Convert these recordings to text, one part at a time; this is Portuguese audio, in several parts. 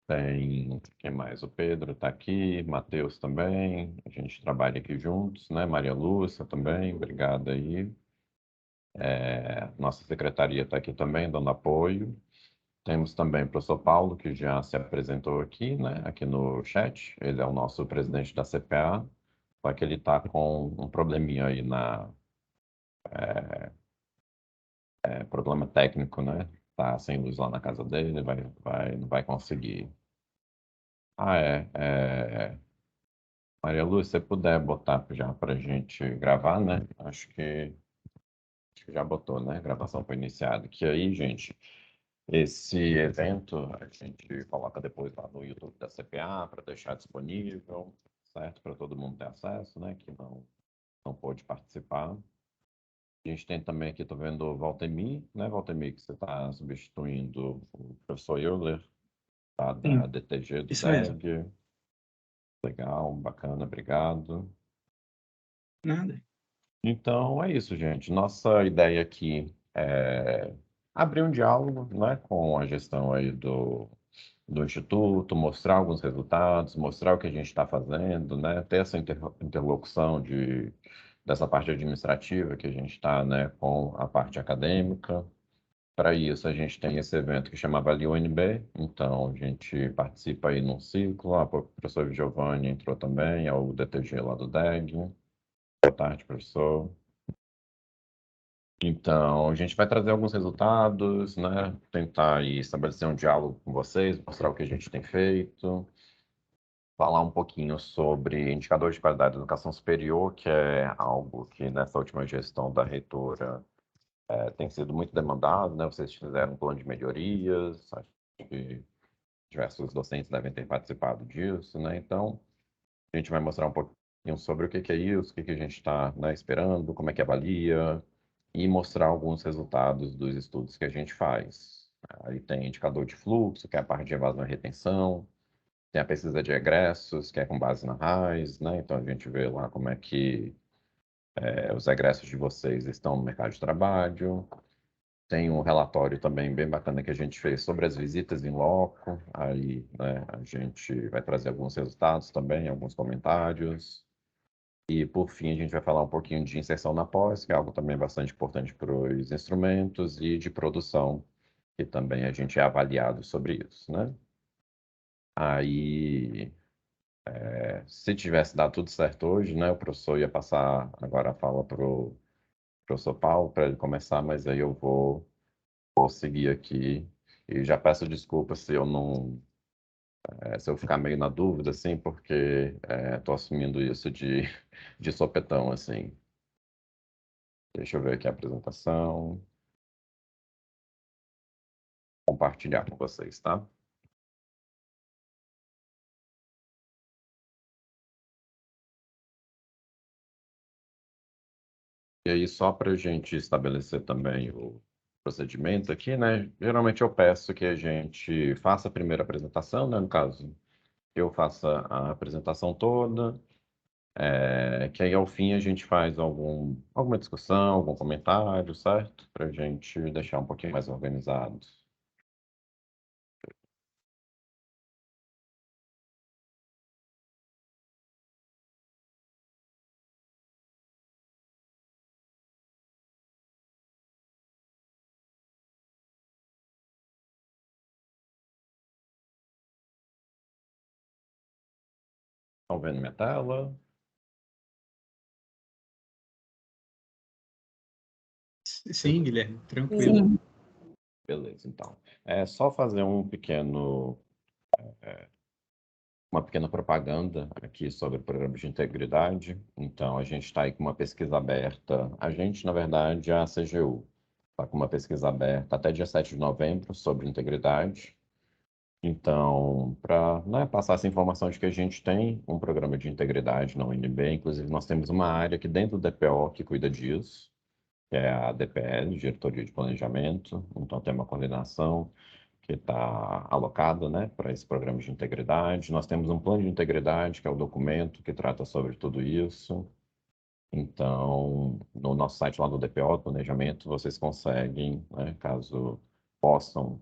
Tem, quem mais? O Pedro está aqui, Matheus também, a gente trabalha aqui juntos, né? Maria Lúcia também, obrigado aí. Nossa secretaria está aqui também, dando apoio. Temos também o professor Paulo, que já se apresentou aqui, né? Aqui no chat. Ele é o nosso presidente da CPA, só que ele está com um probleminha aí problema técnico, né? Tá sem luz lá na casa dele, não vai conseguir. Maria Lu, se você puder botar já para a gente gravar, né? Acho que já botou, né? A gravação foi iniciada. Que aí, gente, esse evento a gente coloca depois lá no YouTube da CPA para deixar disponível, certo? Para todo mundo ter acesso, né? Que não pôde participar. A gente tem também aqui, estou vendo o Valtemir, né? Valtemir, que você está substituindo o professor Euler, tá? Da Sim, DTG do isso mesmo. DEG. Legal, bacana, obrigado. Nada. Então, é isso, gente. Nossa ideia aqui é abrir um diálogo, né, com a gestão aí do Instituto, mostrar alguns resultados, mostrar o que a gente está fazendo, né, ter essa interlocução dessa parte administrativa que a gente está, né, com a parte acadêmica. Para isso, a gente tem esse evento que chama Avalia UNB, então a gente participa aí num ciclo, a professora Giovanni entrou também, é o DTG lá do DEG. Boa tarde, professor. Então, a gente vai trazer alguns resultados, né? Tentar aí estabelecer um diálogo com vocês, mostrar o que a gente tem feito, falar um pouquinho sobre indicadores de qualidade da educação superior, que é algo que nessa última gestão da reitora tem sido muito demandado, né? Vocês fizeram um plano de melhorias, acho que diversos docentes devem ter participado disso, né? Então, a gente vai mostrar um pouquinho sobre o que que é isso, o que que a gente está, né, esperando, como é que avalia, e mostrar alguns resultados dos estudos que a gente faz. Aí tem indicador de fluxo, que é a parte de evasão e retenção, tem a pesquisa de egressos, que é com base na RAIS, né? Então a gente vê lá como é que os egressos de vocês estão no mercado de trabalho. Tem um relatório também bem bacana que a gente fez sobre as visitas em loco. Aí, né, a gente vai trazer alguns resultados também, alguns comentários. E, por fim, a gente vai falar um pouquinho de inserção na pós, que é algo também bastante importante para os instrumentos, e de produção, que também a gente é avaliado sobre isso, né? Aí, se tivesse dado tudo certo hoje, né, o professor ia passar agora a fala para o professor Paulo, para ele começar, mas aí eu vou seguir aqui. E já peço desculpas se eu não, se eu ficar meio na dúvida, assim, porque estou assumindo isso de sopetão, assim. Deixa eu ver aqui a apresentação. Compartilhar com vocês, tá? E aí, só para a gente estabelecer também o procedimento aqui, né? Geralmente eu peço que a gente faça a primeira apresentação, né? No caso, eu faça a apresentação toda, que aí ao fim a gente faz alguma discussão, algum comentário, certo? Para a gente deixar um pouquinho mais organizado. Estão vendo minha tela? Sim, Guilherme, tranquilo. Sim. Beleza, então. É só fazer uma pequena propaganda aqui sobre o programa de integridade. Então, a gente está aí com uma pesquisa aberta. A gente, na verdade, a CGU está com uma pesquisa aberta até dia 7 de novembro sobre integridade. Então, para, né, passar essa informação de que a gente tem um programa de integridade na UNB, inclusive nós temos uma área aqui dentro do DPO que cuida disso, que é a DPL, Diretoria de Planejamento. Então, tem uma coordenação que está alocada, né, para esse programa de integridade. Nós temos um plano de integridade, que é o documento que trata sobre tudo isso. Então, no nosso site lá do DPO, do Planejamento, vocês conseguem, né, caso possam,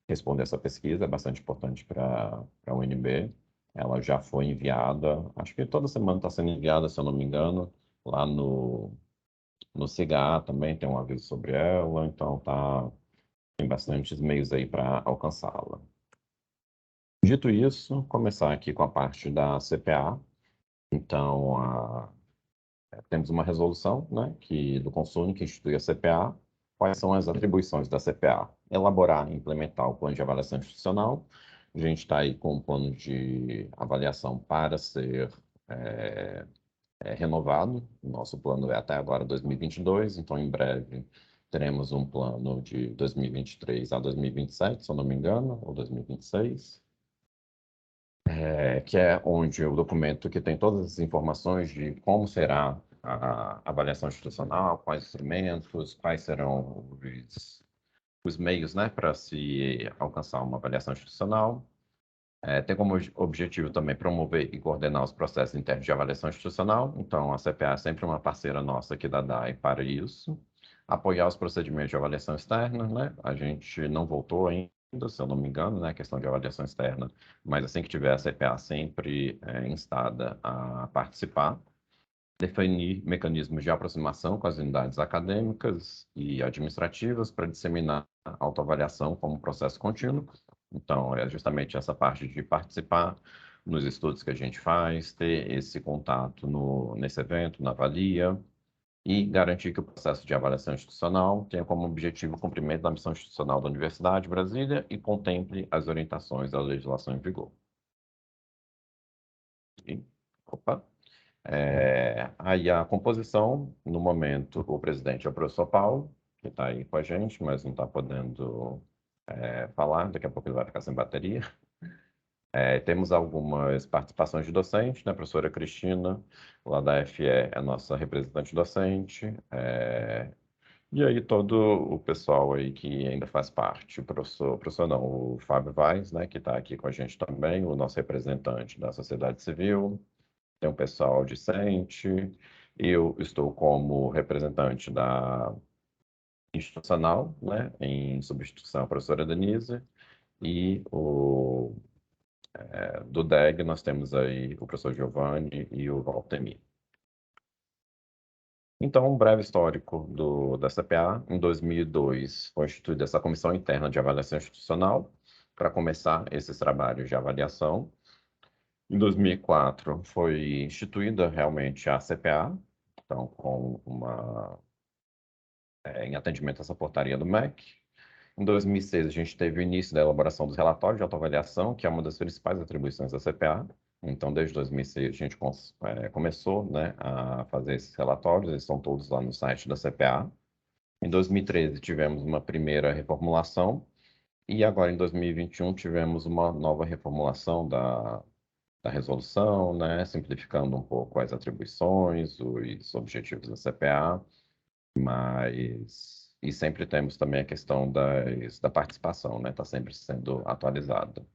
responder essa pesquisa, é bastante importante para a UNB. Ela já foi enviada, acho que toda semana está sendo enviada, se eu não me engano, lá no CIGA também tem um aviso sobre ela, então tem bastantes meios aí para alcançá-la. Dito isso, começar aqui com a parte da CPA. Então, temos uma resolução, né, do Consune que institui a CPA. Quais são as atribuições da CPA? Elaborar e implementar o plano de avaliação institucional. A gente está aí com um plano de avaliação para ser renovado. Nosso plano é até agora 2022, então em breve teremos um plano de 2023 a 2027, se eu não me engano, ou 2026. Que é onde o documento que tem todas as informações de como será a avaliação institucional, quais instrumentos, quais serão os meios, né, para se alcançar uma avaliação institucional. Tem como objetivo também promover e coordenar os processos internos de avaliação institucional. Então, a CPA é sempre uma parceira nossa aqui da DAI para isso. Apoiar os procedimentos de avaliação externa, né? A gente não voltou ainda, se eu não me engano, né? A questão de avaliação externa, mas assim que tiver a CPA sempre instada a participar. Definir mecanismos de aproximação com as unidades acadêmicas e administrativas para disseminar a autoavaliação como processo contínuo. Então, é justamente essa parte de participar nos estudos que a gente faz, ter esse contato nesse evento, na avalia, e garantir que o processo de avaliação institucional tenha como objetivo o cumprimento da missão institucional da Universidade de Brasília e contemple as orientações da legislação em vigor. Opa! Aí a composição, no momento, o presidente é o professor Paulo, que está aí com a gente, mas não está podendo falar, daqui a pouco ele vai ficar sem bateria. Temos algumas participações de docente, né? A professora Cristina, lá da FE, é a nossa representante docente. E aí todo o pessoal aí que ainda faz parte, o professor não, o Fábio Vaz, né? Que está aqui com a gente também, o nosso representante da sociedade civil. Tem um pessoal discente, eu estou como representante da institucional, né, em substituição à professora Denise, e do DEG nós temos aí o professor Giovanni e o Valtemir. Então, um breve histórico da CPA. Em 2002, foi instituída essa Comissão Interna de Avaliação Institucional para começar esses trabalhos de avaliação. Em 2004, foi instituída realmente a CPA, então, em atendimento a essa portaria do MEC. Em 2006, a gente teve o início da elaboração dos relatórios de autoavaliação, que é uma das principais atribuições da CPA. Então, desde 2006, a gente começou, né, a fazer esses relatórios, eles estão todos lá no site da CPA. Em 2013, tivemos uma primeira reformulação, e agora, em 2021, tivemos uma nova reformulação da resolução, né, simplificando um pouco as atribuições, os objetivos da CPA, e sempre temos também a questão da participação, né, está sempre sendo atualizada.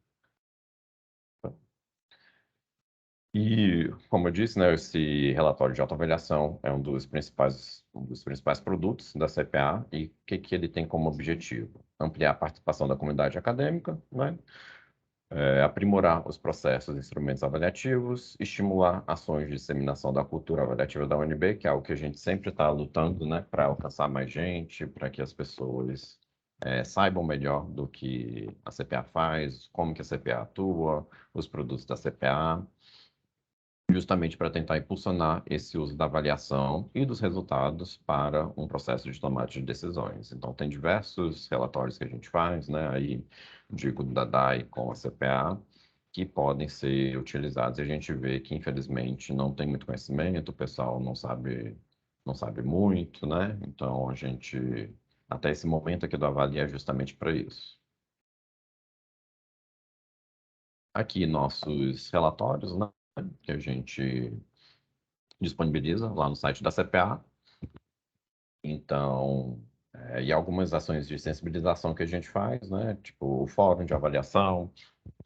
E, como eu disse, né, esse relatório de autoavaliação é um dos principais produtos da CPA e o que ele tem como objetivo? Ampliar a participação da comunidade acadêmica, né, aprimorar os processos e instrumentos avaliativos, estimular ações de disseminação da cultura avaliativa da UNB, que é algo que a gente sempre está lutando, né, para alcançar mais gente, para que as pessoas saibam melhor do que a CPA faz, como que a CPA atua, os produtos da CPA, justamente para tentar impulsionar esse uso da avaliação e dos resultados para um processo de tomada de decisões. Então, tem diversos relatórios que a gente faz, né, aí, digo, da DAI com a CPA, que podem ser utilizados. E a gente vê que, infelizmente, não tem muito conhecimento, o pessoal não sabe muito, né? Então, até esse momento aqui do Avalia é justamente para isso. Aqui, nossos relatórios, né, que a gente disponibiliza lá no site da CPA. Então, e algumas ações de sensibilização que a gente faz, né? Tipo o fórum de avaliação,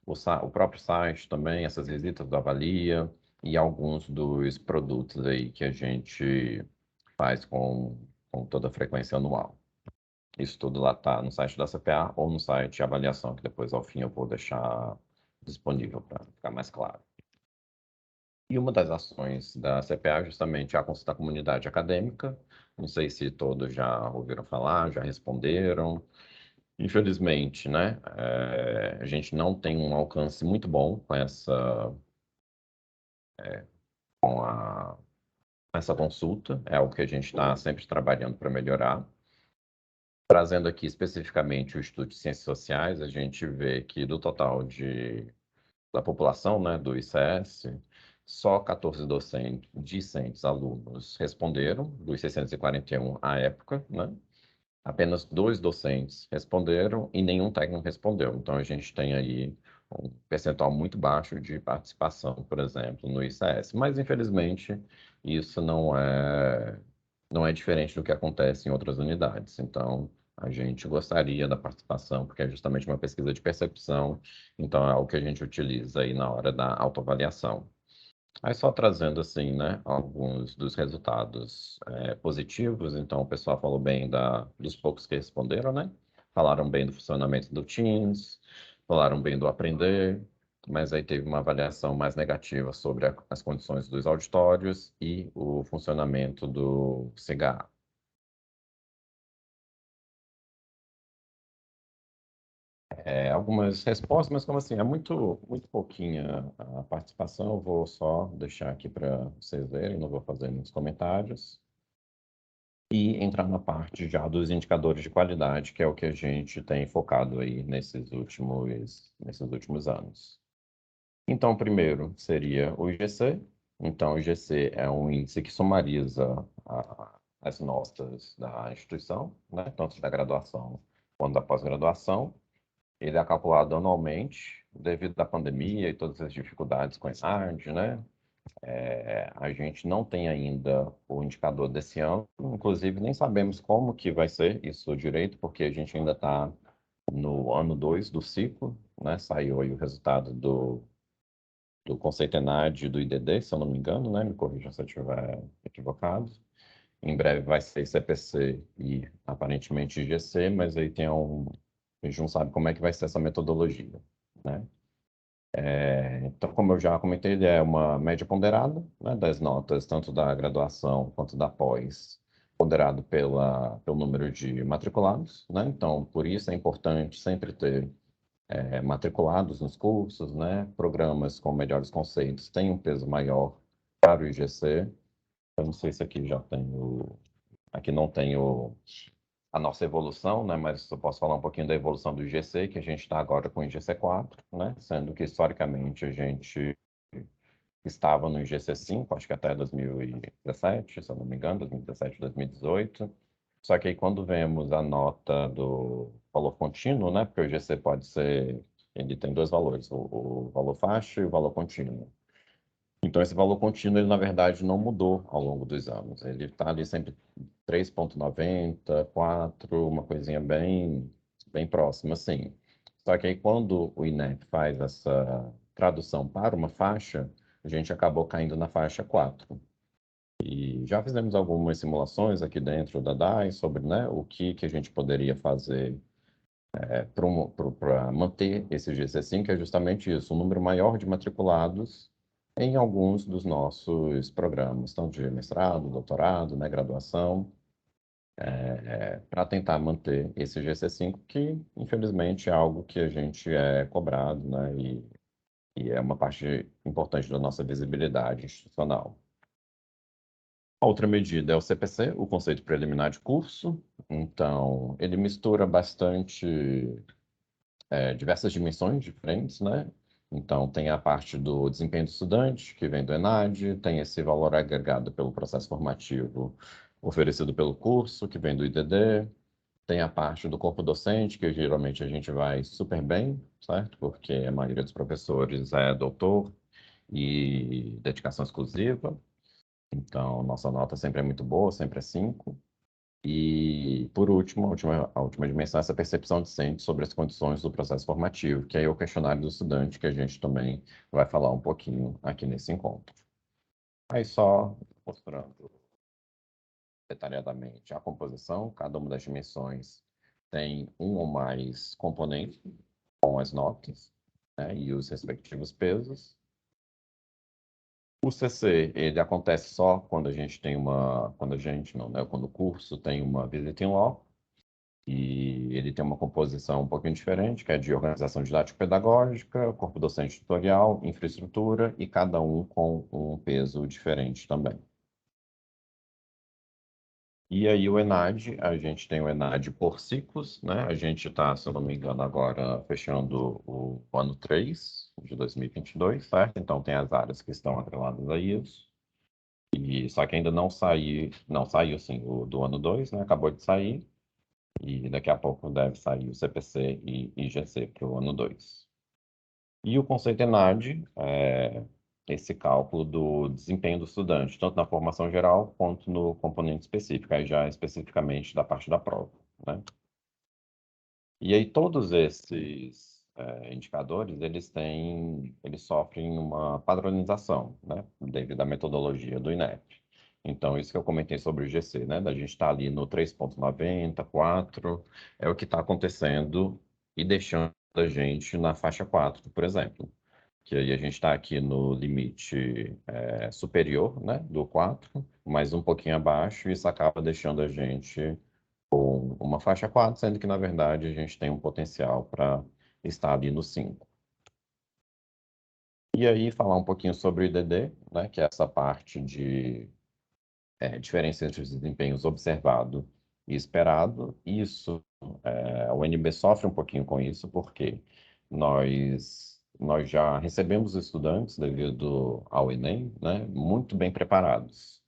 o próprio site também, essas visitas do Avalia e alguns dos produtos aí que a gente faz com toda a frequência anual. Isso tudo lá está no site da CPA ou no site de avaliação, que depois, ao fim, eu vou deixar disponível para ficar mais claro. E uma das ações da CPA é justamente a consulta da comunidade acadêmica. Não sei se todos já ouviram falar, já responderam. Infelizmente, né, a gente não tem um alcance muito bom com essa consulta. É algo que a gente está sempre trabalhando para melhorar. Trazendo aqui especificamente o Instituto de Ciências Sociais, a gente vê que do total da população, né, do ICS, só 14 discentes alunos responderam, dos 641 à época, né? Apenas 2 docentes responderam e nenhum técnico respondeu. Então, a gente tem aí um percentual muito baixo de participação, por exemplo, no ICS. Mas, infelizmente, isso não é diferente do que acontece em outras unidades. Então, a gente gostaria da participação, porque é justamente uma pesquisa de percepção, então é algo que a gente utiliza aí na hora da autoavaliação. Aí só trazendo assim, né, alguns dos resultados positivos. Então, o pessoal falou bem dos poucos que responderam, né? Falaram bem do funcionamento do Teams, falaram bem do aprender, mas aí teve uma avaliação mais negativa sobre as condições dos auditórios e o funcionamento do CGA. Algumas respostas, mas como assim, é muito, muito pouquinha a participação, eu vou só deixar aqui para vocês verem, não vou fazer muitos comentários. E entrar na parte já dos indicadores de qualidade, que é o que a gente tem focado aí nesses últimos anos. Então, primeiro seria o IGC. Então, o IGC é um índice que sumariza as notas da instituição, né, tanto da graduação quanto da pós-graduação. Ele é calculado anualmente, devido à pandemia e todas as dificuldades com a ENAD, né? A gente não tem ainda o indicador desse ano, inclusive nem sabemos como que vai ser isso direito, porque a gente ainda está no ano 2 do ciclo, né? Saiu aí o resultado do conceito ENAD e do IDD, se eu não me engano, né? Me corrijam se eu estiver equivocado. Em breve vai ser CPC e aparentemente IGC, mas aí a gente não sabe como é que vai ser essa metodologia, né? Então, como eu já comentei, ele é uma média ponderada, né, das notas, tanto da graduação quanto da pós, ponderado pelo número de matriculados, né? Então, por isso é importante sempre ter matriculados nos cursos, né? Programas com melhores conceitos têm um peso maior para o IGC. Eu não sei se aqui já tem aqui não tem a nossa evolução, né? Mas eu posso falar um pouquinho da evolução do IGC, que a gente está agora com o IGC4, né? Sendo que historicamente a gente estava no IGC5, acho que até 2017, se eu não me engano, 2017, 2018. Só que aí quando vemos a nota do valor contínuo, né? Porque o IGC pode ser, ele tem dois valores, o valor faixa e o valor contínuo. Então, esse valor contínuo, ele, na verdade, não mudou ao longo dos anos. Ele está ali sempre 3,90, 4, uma coisinha bem, bem próxima, assim. Só que aí, quando o INEP faz essa tradução para uma faixa, a gente acabou caindo na faixa 4. E já fizemos algumas simulações aqui dentro da DAI sobre, né, o que a gente poderia fazer para manter esse GC5, que é justamente isso, um número maior de matriculados em alguns dos nossos programas, tanto de mestrado, doutorado, né, graduação, para tentar manter esse GC5, que infelizmente é algo que a gente é cobrado, né, e é uma parte importante da nossa visibilidade institucional. A outra medida é o CPC, o Conceito Preliminar de Curso. Então, ele mistura bastante diversas dimensões diferentes, né? Então, tem a parte do desempenho do estudante, que vem do ENAD, tem esse valor agregado pelo processo formativo oferecido pelo curso, que vem do IDD, tem a parte do corpo docente, que geralmente a gente vai super bem, certo? Porque a maioria dos professores é doutor e dedicação exclusiva, então nossa nota sempre é muito boa, sempre é 5. E, por último, a última dimensão é essa percepção discente sobre as condições do processo formativo, que é o questionário do estudante, que a gente também vai falar um pouquinho aqui nesse encontro. Aí só mostrando detalhadamente a composição, cada uma das dimensões tem um ou mais componentes com as notas, né, e os respectivos pesos. O CC, ele acontece só quando a gente tem quando a gente não, né, quando o curso tem uma visiting law, e ele tem uma composição um pouquinho diferente, que é de organização didático-pedagógica, corpo docente tutorial, infraestrutura, e cada um com um peso diferente também. E aí o ENAD, a gente tem o ENAD por ciclos, né? A gente está, se eu não me engano, agora fechando o ano 3 de 2022, certo? Então tem as áreas que estão atreladas a isso. E só que ainda não saiu sim, o do ano 2, né? Acabou de sair. E daqui a pouco deve sair o CPC e IGC para o ano 2. E o conceito ENAD é esse cálculo do desempenho do estudante, tanto na formação geral quanto no componente específico, aí já especificamente da parte da prova, né? E aí todos esses indicadores, eles sofrem uma padronização, né? Devido à metodologia do INEP. Então, isso que eu comentei sobre o GC, né? Da gente estar ali no 3,90, 4, é o que está acontecendo e deixando a gente na faixa 4, por exemplo. Que aí a gente está aqui no limite superior, né? Do 4, mas um pouquinho abaixo, e isso acaba deixando a gente uma faixa 4, sendo que, na verdade, a gente tem um potencial para estar ali no 5. E aí, falar um pouquinho sobre o IDD, né, que é essa parte de diferença entre os desempenhos observado e esperado. Isso, o NB sofre um pouquinho com isso, porque nós já recebemos estudantes, devido ao Enem, né, muito bem preparados.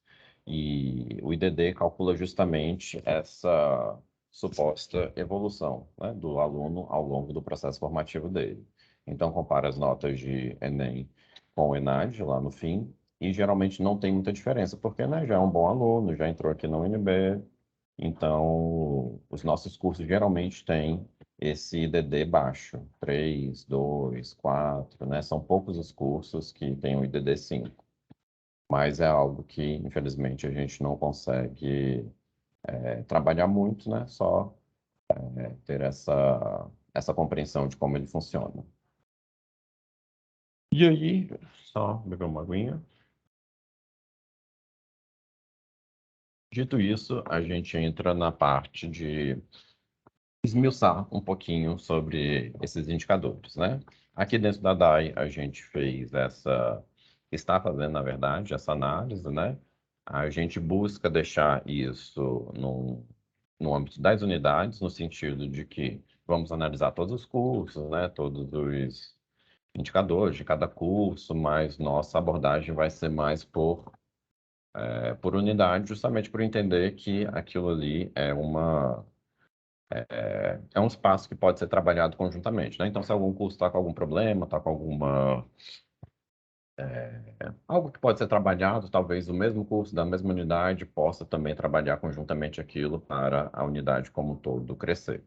E o IDD calcula justamente essa suposta evolução, né, do aluno ao longo do processo formativo dele. Então, compara as notas de Enem com o ENAD lá no fim, e geralmente não tem muita diferença, porque, né, já é um bom aluno, já entrou aqui na UNB, então os nossos cursos geralmente têm esse IDD baixo, 3, 2, 4, né? São poucos os cursos que têm o IDD 5, mas é algo que, infelizmente, a gente não consegue trabalhar muito, né? Só ter essa compreensão de como ele funciona. E aí, só beber uma aguinha. Dito isso, a gente entra na parte de esmiuçar um pouquinho sobre esses indicadores, né? Aqui dentro da DAI, a gente está fazendo, na verdade, essa análise, né? A gente busca deixar isso no âmbito das unidades, no sentido de que vamos analisar todos os cursos, né? Todos os indicadores de cada curso, mas nossa abordagem vai ser mais por unidade, justamente por entender que aquilo ali é um espaço que pode ser trabalhado conjuntamente, né? Então, se algum curso está com algum problema, está com algo que pode ser trabalhado, talvez o mesmo curso da mesma unidade possa também trabalhar conjuntamente aquilo para a unidade como um todo crescer.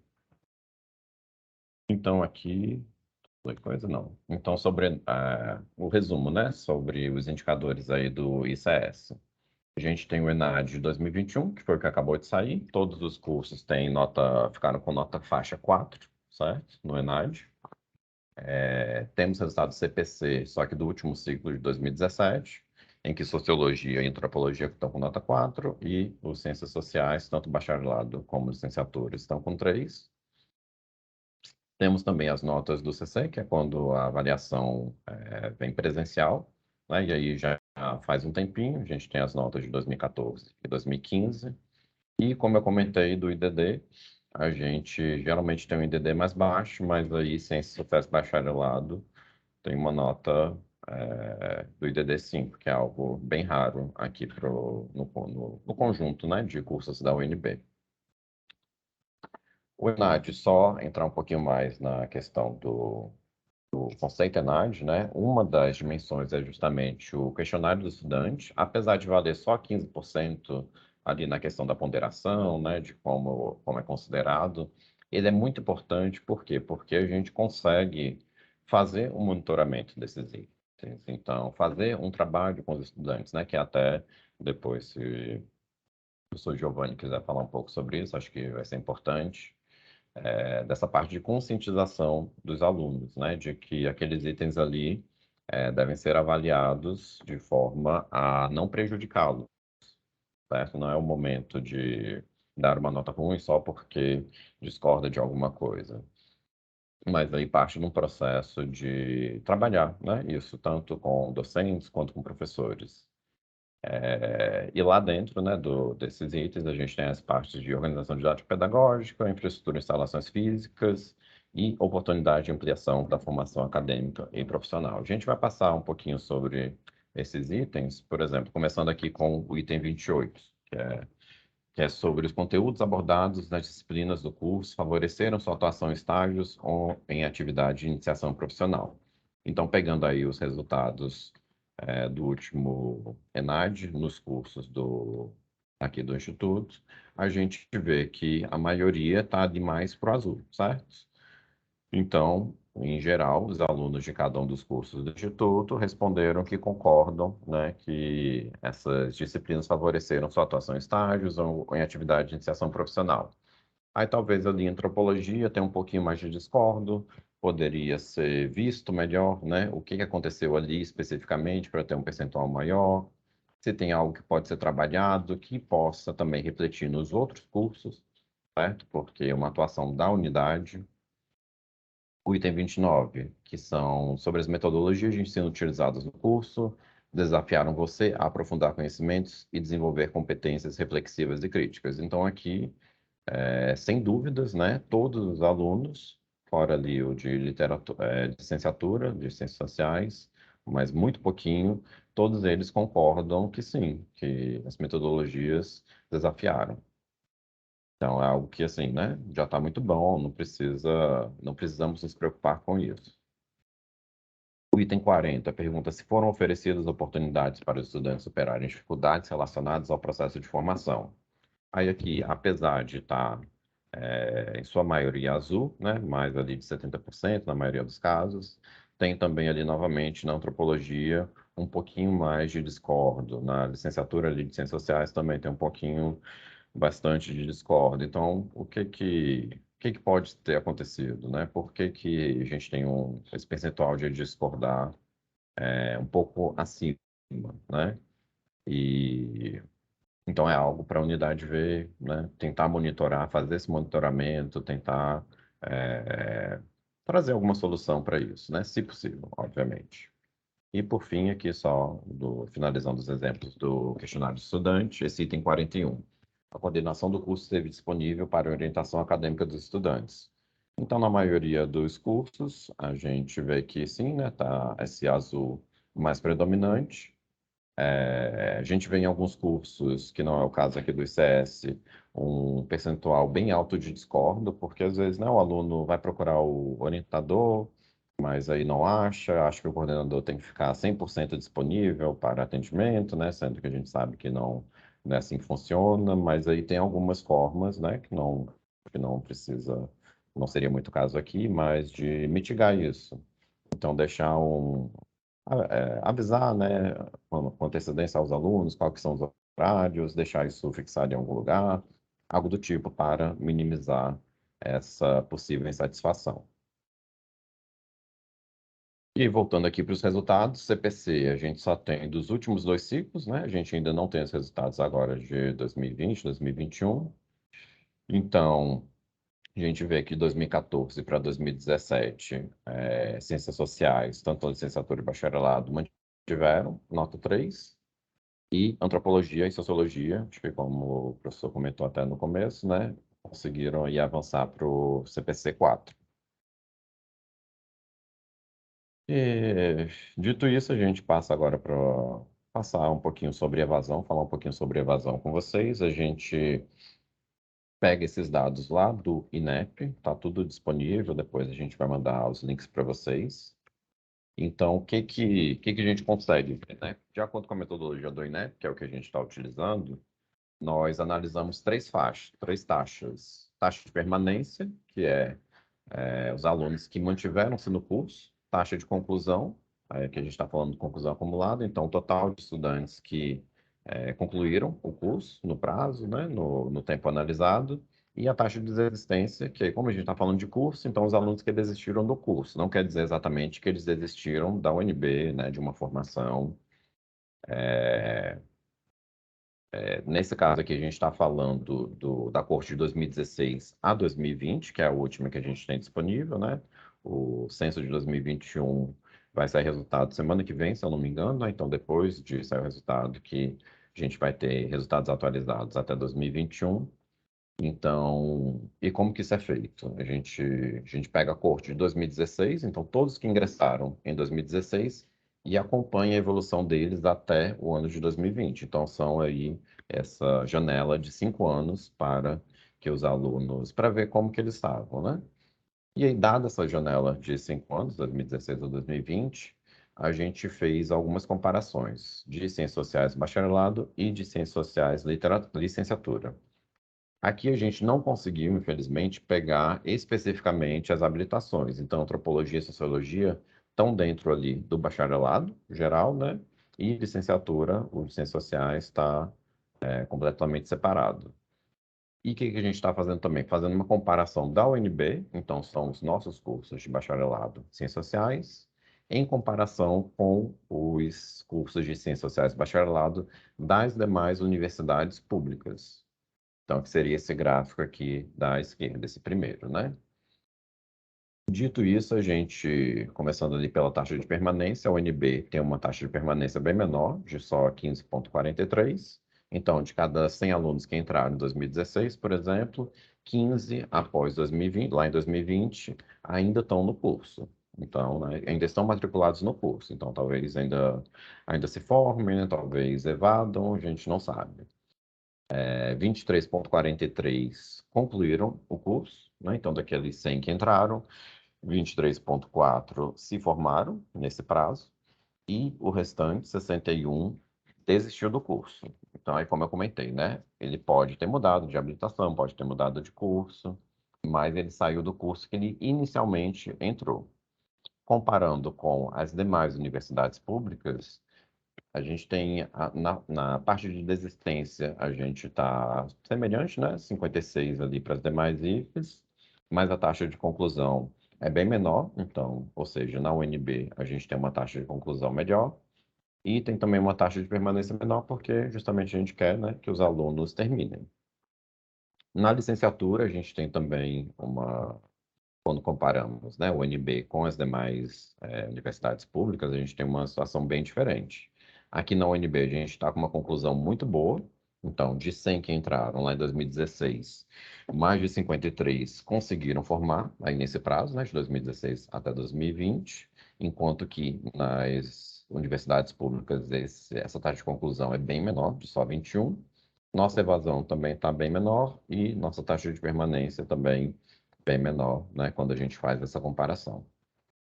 Então, aqui, foi coisa não. Então, sobre o resumo, né? Sobre os indicadores aí do ICS. A gente tem o ENAD de 2021, que foi o que acabou de sair. Todos os cursos ficaram com nota faixa 4, certo? No ENAD. Temos resultado do CPC, só que do último ciclo de 2017, em que Sociologia e Antropologia estão com nota 4 e os Ciências Sociais, tanto bacharelado como licenciatura, estão com 3. Temos também as notas do CC, que é quando a avaliação vem presencial, né? E aí já faz um tempinho, a gente tem as notas de 2014 e 2015. E como eu comentei do IDD, a gente geralmente tem um IDD mais baixo, mas aí Ciências Sociais bacharelado tem uma nota do IDD 5, que é algo bem raro aqui no conjunto, né, de cursos da UNB. O ENAD, só entrar um pouquinho mais na questão do conceito ENAD, né? Uma das dimensões é justamente o questionário do estudante, apesar de valer só 15% ali na questão da ponderação, né? De como é considerado. Ele é muito importante, por quê? Porque a gente consegue fazer um monitoramento desses itens. Então, fazer um trabalho com os estudantes, né? Que até depois, se o professor Giovanni quiser falar um pouco sobre isso, acho que vai ser importante. dessa parte de conscientização dos alunos, né, de que aqueles itens ali devem ser avaliados de forma a não prejudicá-los, certo? Não é o momento de dar uma nota ruim só porque discorda de alguma coisa. Mas aí parte de um processo de trabalhar, né? Isso tanto com docentes quanto com professores. E lá dentro, né, desses itens, a gente tem as partes de organização didática pedagógica, infraestrutura e instalações físicas e oportunidade de ampliação da formação acadêmica e profissional. A gente vai passar um pouquinho sobre esses itens, por exemplo, começando aqui com o item 28, que é sobre os conteúdos abordados nas disciplinas do curso favoreceram sua atuação em estágios ou em atividade de iniciação profissional. Então, pegando aí os resultados do último ENAD nos cursos aqui do Instituto, a gente vê que a maioria está demais para o azul, certo? Então, em geral, os alunos de cada um dos cursos do Instituto responderam que concordam, né, que essas disciplinas favoreceram sua atuação em estágios ou em atividade de iniciação profissional. Aí talvez ali em antropologia tem um pouquinho mais de discordo, poderia ser visto melhor, né, o que aconteceu ali especificamente para ter um percentual maior, se tem algo que pode ser trabalhado, que possa também refletir nos outros cursos, certo? Porque uma atuação da unidade. O item 29, que são sobre as metodologias de ensino utilizadas no curso, desafiaram você a aprofundar conhecimentos e desenvolver competências reflexivas e críticas. Então, aqui, sem dúvidas, né, todos os alunos, fora ali o de literatura, de licenciatura, de ciências sociais, mas muito pouquinho, todos eles concordam que sim, que as metodologias desafiaram. Então, é algo que, assim, né, já está muito bom, não precisamos nos preocupar com isso. O item 40 pergunta se foram oferecidas oportunidades para os estudantes superarem dificuldades relacionadas ao processo de formação. Aí aqui, apesar de estar, em sua maioria azul, né, mais ali de 70% na maioria dos casos, tem também ali, novamente, na antropologia, um pouquinho mais de discordo. Na licenciatura ali de ciências sociais também tem um pouquinho bastante de discórdia. Então, o que que pode ter acontecido, né? Por que que a gente tem esse percentual de discordar um pouco acima, né? E então é algo para a unidade ver, né? Tentar monitorar, fazer esse monitoramento, tentar trazer alguma solução para isso, né? Se possível, obviamente. E por fim, aqui só finalizando os exemplos do questionário do estudante, esse item 41. A coordenação do curso esteve disponível para a orientação acadêmica dos estudantes. Então, na maioria dos cursos, a gente vê que sim, né, tá esse azul mais predominante. A gente vê em alguns cursos, que não é o caso aqui do ICS, um percentual bem alto de discordo, porque às vezes, né, o aluno vai procurar o orientador, mas aí não acha que o coordenador tem que ficar 100% disponível para atendimento, né, sendo que a gente sabe que não é assim que funciona, mas aí tem algumas formas, né, que não precisa, não seria muito caso aqui, mas de mitigar isso. Então, deixar avisar, né, com antecedência aos alunos, quais que são os horários, deixar isso fixado em algum lugar, algo do tipo para minimizar essa possível insatisfação. E voltando aqui para os resultados, CPC, a gente só tem dos últimos 2 ciclos, né? A gente ainda não tem os resultados agora de 2020, 2021. Então, a gente vê que de 2014 para 2017, ciências sociais, tanto a licenciatura e bacharelado, mantiveram nota 3, e antropologia e sociologia, acho que como o professor comentou até no começo, né, conseguiram aí avançar para o CPC 4. E, dito isso, a gente passa agora para passar um pouquinho sobre evasão, falar um pouquinho sobre evasão com vocês. A gente pega esses dados lá do INEP, tá tudo disponível, depois a gente vai mandar os links para vocês. Então, o que que a gente consegue ver, né? De acordo com a metodologia do INEP, que é o que a gente está utilizando, nós analisamos 3 faixas, 3 taxas. Taxa de permanência, que é os alunos que mantiveram-se no curso. Taxa de conclusão, que a gente está falando de conclusão acumulada. Então, o total de estudantes que concluíram o curso no prazo, né, no tempo analisado. E a taxa de desistência, que como a gente está falando de curso, então os alunos que desistiram do curso, não quer dizer exatamente que eles desistiram da UNB, né, de uma formação. Nesse caso aqui, a gente está falando da corte de 2016 a 2020, que é a última que a gente tem disponível, né? O censo de 2021 vai sair resultado semana que vem, se eu não me engano, né? Então, depois de sair o resultado, que a gente vai ter resultados atualizados até 2021. Então, e como que isso é feito? A gente pega a corte de 2016, então todos que ingressaram em 2016 e acompanha a evolução deles até o ano de 2020. Então, são aí essa janela de 5 anos para que os alunos, para ver como que eles estavam, né? E aí, dada essa janela de 5 anos, 2016 a 2020, a gente fez algumas comparações de Ciências Sociais bacharelado e de Ciências Sociais licenciatura. Aqui a gente não conseguiu, infelizmente, pegar especificamente as habilitações. Então, antropologia e sociologia estão dentro ali do bacharelado geral, né? E licenciatura, o de ciências sociais está completamente separado. E o que que a gente está fazendo também? Fazendo uma comparação da UNB, então são os nossos cursos de bacharelado em ciências sociais, em comparação com os cursos de ciências sociais bacharelado das demais universidades públicas. Então, que seria esse gráfico aqui da esquerda, esse primeiro, né? Dito isso, a gente, começando ali pela taxa de permanência, a UNB tem uma taxa de permanência bem menor, de só 15,43. Então, de cada 100 alunos que entraram em 2016, por exemplo, 15 após 2020, lá em 2020, ainda estão no curso. Então, né, ainda estão matriculados no curso. Então, talvez ainda se formem, né, talvez evadam, a gente não sabe. 23,43 concluíram o curso, né? Então, daqueles 100 que entraram, 23,4 se formaram nesse prazo, e o restante, 61, desistiu do curso. Então, aí, como eu comentei, né? Ele pode ter mudado de habilitação, pode ter mudado de curso, mas ele saiu do curso que ele inicialmente entrou. Comparando com as demais universidades públicas, a gente tem na parte de desistência, a gente está semelhante, né? 56 ali para as demais IFES, mas a taxa de conclusão é bem menor. Então, ou seja, na UNB a gente tem uma taxa de conclusão melhor e tem também uma taxa de permanência menor, porque justamente a gente quer, né, que os alunos terminem. Na licenciatura, a gente tem também quando comparamos, né, o UNB com as demais universidades públicas, a gente tem uma situação bem diferente. Aqui na UNB, a gente está com uma conclusão muito boa. Então, de 100 que entraram lá em 2016, mais de 53 conseguiram formar, aí nesse prazo, né, de 2016 até 2020, enquanto que nas universidades públicas essa taxa de conclusão é bem menor, de só 21. Nossa evasão também está bem menor e nossa taxa de permanência também bem menor, né, quando a gente faz essa comparação.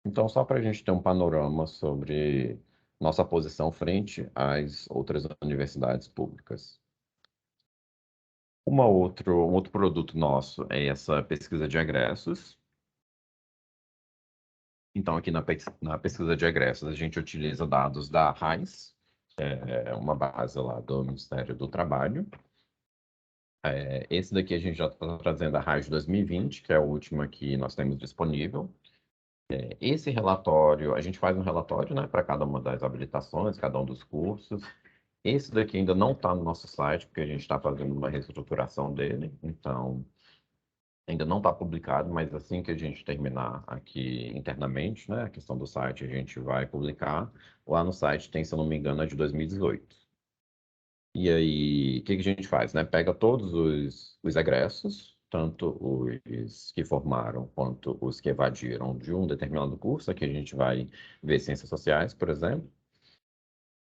Então, só para a gente ter um panorama sobre nossa posição frente às outras universidades públicas. Um outro produto nosso é essa pesquisa de egressos. Então, aqui na pesquisa de egressos, a gente utiliza dados da RAIS, uma base lá do Ministério do Trabalho. Esse daqui a gente já está trazendo a RAIS de 2020, que é a última que nós temos disponível. Esse relatório, a gente faz um relatório, né, para cada uma das habilitações, cada um dos cursos. Esse daqui ainda não está no nosso site, porque a gente está fazendo uma reestruturação dele, então ainda não está publicado, mas assim que a gente terminar aqui internamente, né, a questão do site, a gente vai publicar. Lá no site tem, se eu não me engano, a de 2018. E aí, o que que a gente faz, né? Pega todos os egressos, tanto os que formaram quanto os que evadiram de um determinado curso. Aqui a gente vai ver ciências sociais, por exemplo.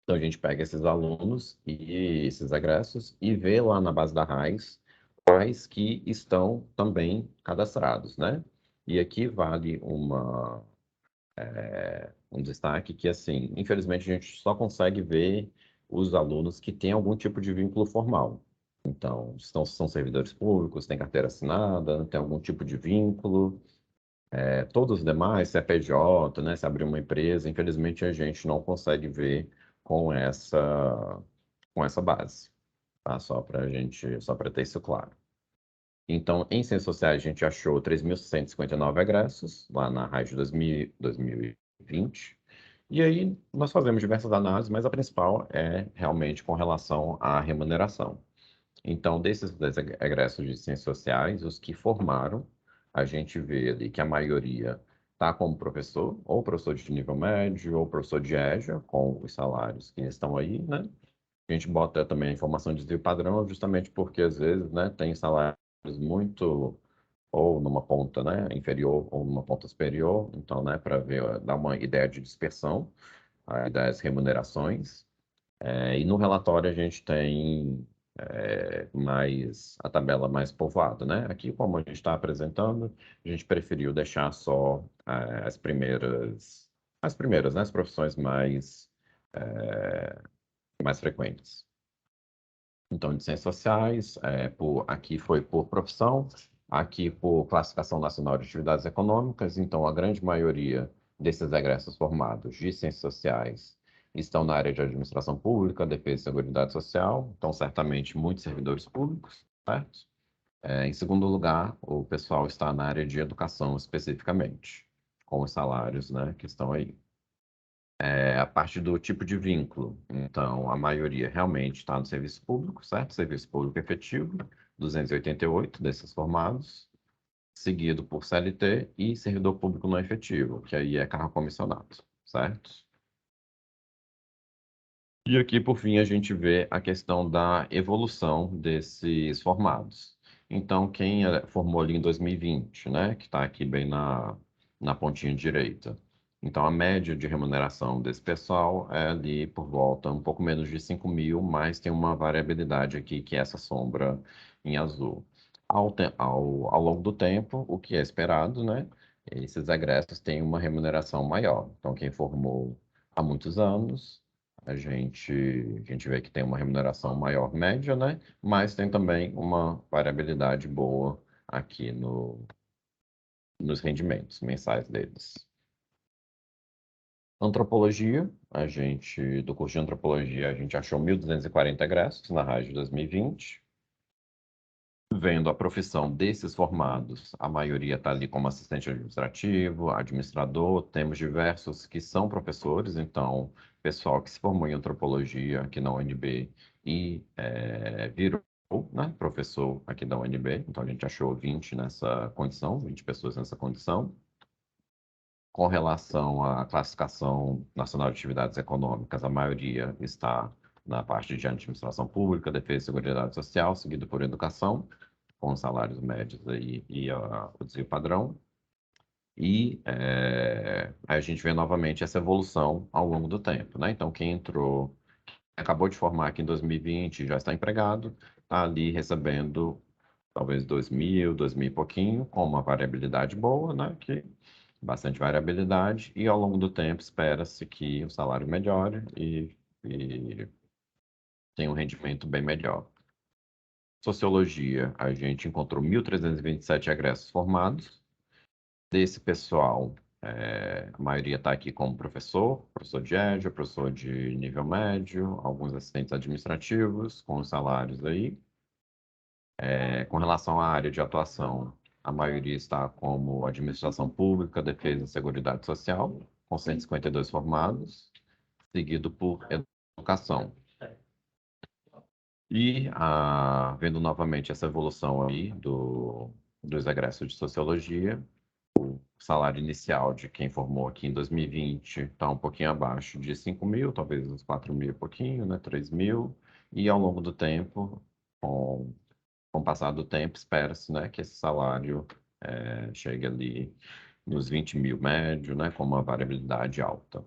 Então a gente pega esses alunos e esses egressos e vê lá na base da RAIS quais que estão também cadastrados, né? E aqui vale um destaque que, assim, infelizmente a gente só consegue ver os alunos que têm algum tipo de vínculo formal. Então, são servidores públicos, têm carteira assinada, têm algum tipo de vínculo. Todos os demais, se é PJ, né, se abrir uma empresa, infelizmente a gente não consegue ver com essa base, tá? Só para ter isso claro. Então, em ciências sociais, a gente achou 3.159 egressos, lá na RAID 2020. E aí, nós fazemos diversas análises, mas a principal é realmente com relação à remuneração. Então, desses egressos de ciências sociais, os que formaram, a gente vê ali que a maioria está como professor, ou professor de nível médio, ou professor de EJA, com os salários que estão aí, né? A gente bota também a informação de desvio padrão, justamente porque, às vezes, né, tem salários muito, ou numa ponta, né, inferior, ou numa ponta superior, então, né, para ver, dar uma ideia de dispersão, aí das remunerações. E no relatório a gente tem mais a tabela mais povoada, né? Aqui, como a gente está apresentando, a gente preferiu deixar só as primeiras, né? As profissões mais frequentes. Então, de ciências sociais, aqui foi por profissão, aqui por classificação nacional de atividades econômicas. Então, a grande maioria desses egressos formados de ciências sociais estão na área de administração pública, defesa e seguridade social. Então, certamente, muitos servidores públicos, certo? Em segundo lugar, o pessoal está na área de educação especificamente, com os salários, né, que estão aí. A parte do tipo de vínculo. Então, a maioria realmente está no serviço público, certo? Serviço público efetivo, 288 desses formados, seguido por CLT e servidor público não efetivo, que aí é cargo comissionado, certo? E aqui, por fim, a gente vê a questão da evolução desses formados. Então, quem formou ali em 2020, né, que está aqui bem na pontinha direita. Então, a média de remuneração desse pessoal é ali por volta, um pouco menos de 5 mil, mas tem uma variabilidade aqui, que é essa sombra em azul. Ao longo do tempo, o que é esperado, né, esses egressos têm uma remuneração maior. Então, quem formou há muitos anos a gente vê que tem uma remuneração maior média, né? Mas tem também uma variabilidade boa aqui nos rendimentos mensais deles. Antropologia, do curso de antropologia, a gente achou 1.240 egressos na RAID de 2020. Vendo a profissão desses formados, a maioria está ali como assistente administrativo, administrador, temos diversos que são professores, então, pessoal que se formou em antropologia aqui na UNB e virou, né, professor aqui da UNB, então a gente achou 20 nessa condição, 20 pessoas nessa condição. Com relação à classificação nacional de atividades econômicas, a maioria está na parte de administração pública, defesa e seguridade social, seguido por educação, com os salários médios aí e o desvio padrão. E aí a gente vê novamente essa evolução ao longo do tempo, né? Então, quem entrou, acabou de formar aqui em 2020, já está empregado, está ali recebendo talvez 2.000, 2.000 e pouquinho, com uma variabilidade boa, né? Que bastante variabilidade, e ao longo do tempo espera-se que o salário melhore e tenha um rendimento bem melhor. Sociologia, a gente encontrou 1.327 egressos formados. Desse pessoal, a maioria está aqui como professor de EJA, professor de nível médio, alguns assistentes administrativos, com os salários aí. Com relação à área de atuação, a maioria está como administração pública, defesa e seguridade social, com 152 formados, seguido por educação. E vendo novamente essa evolução aí dos egressos de sociologia, o salário inicial de quem formou aqui em 2020 está um pouquinho abaixo de 5 mil, talvez uns 4 mil e pouquinho, né? 3 mil. E ao longo do tempo, com o passar do tempo, espera-se, né, que esse salário chegue ali nos 20 mil médio, né, com uma variabilidade alta.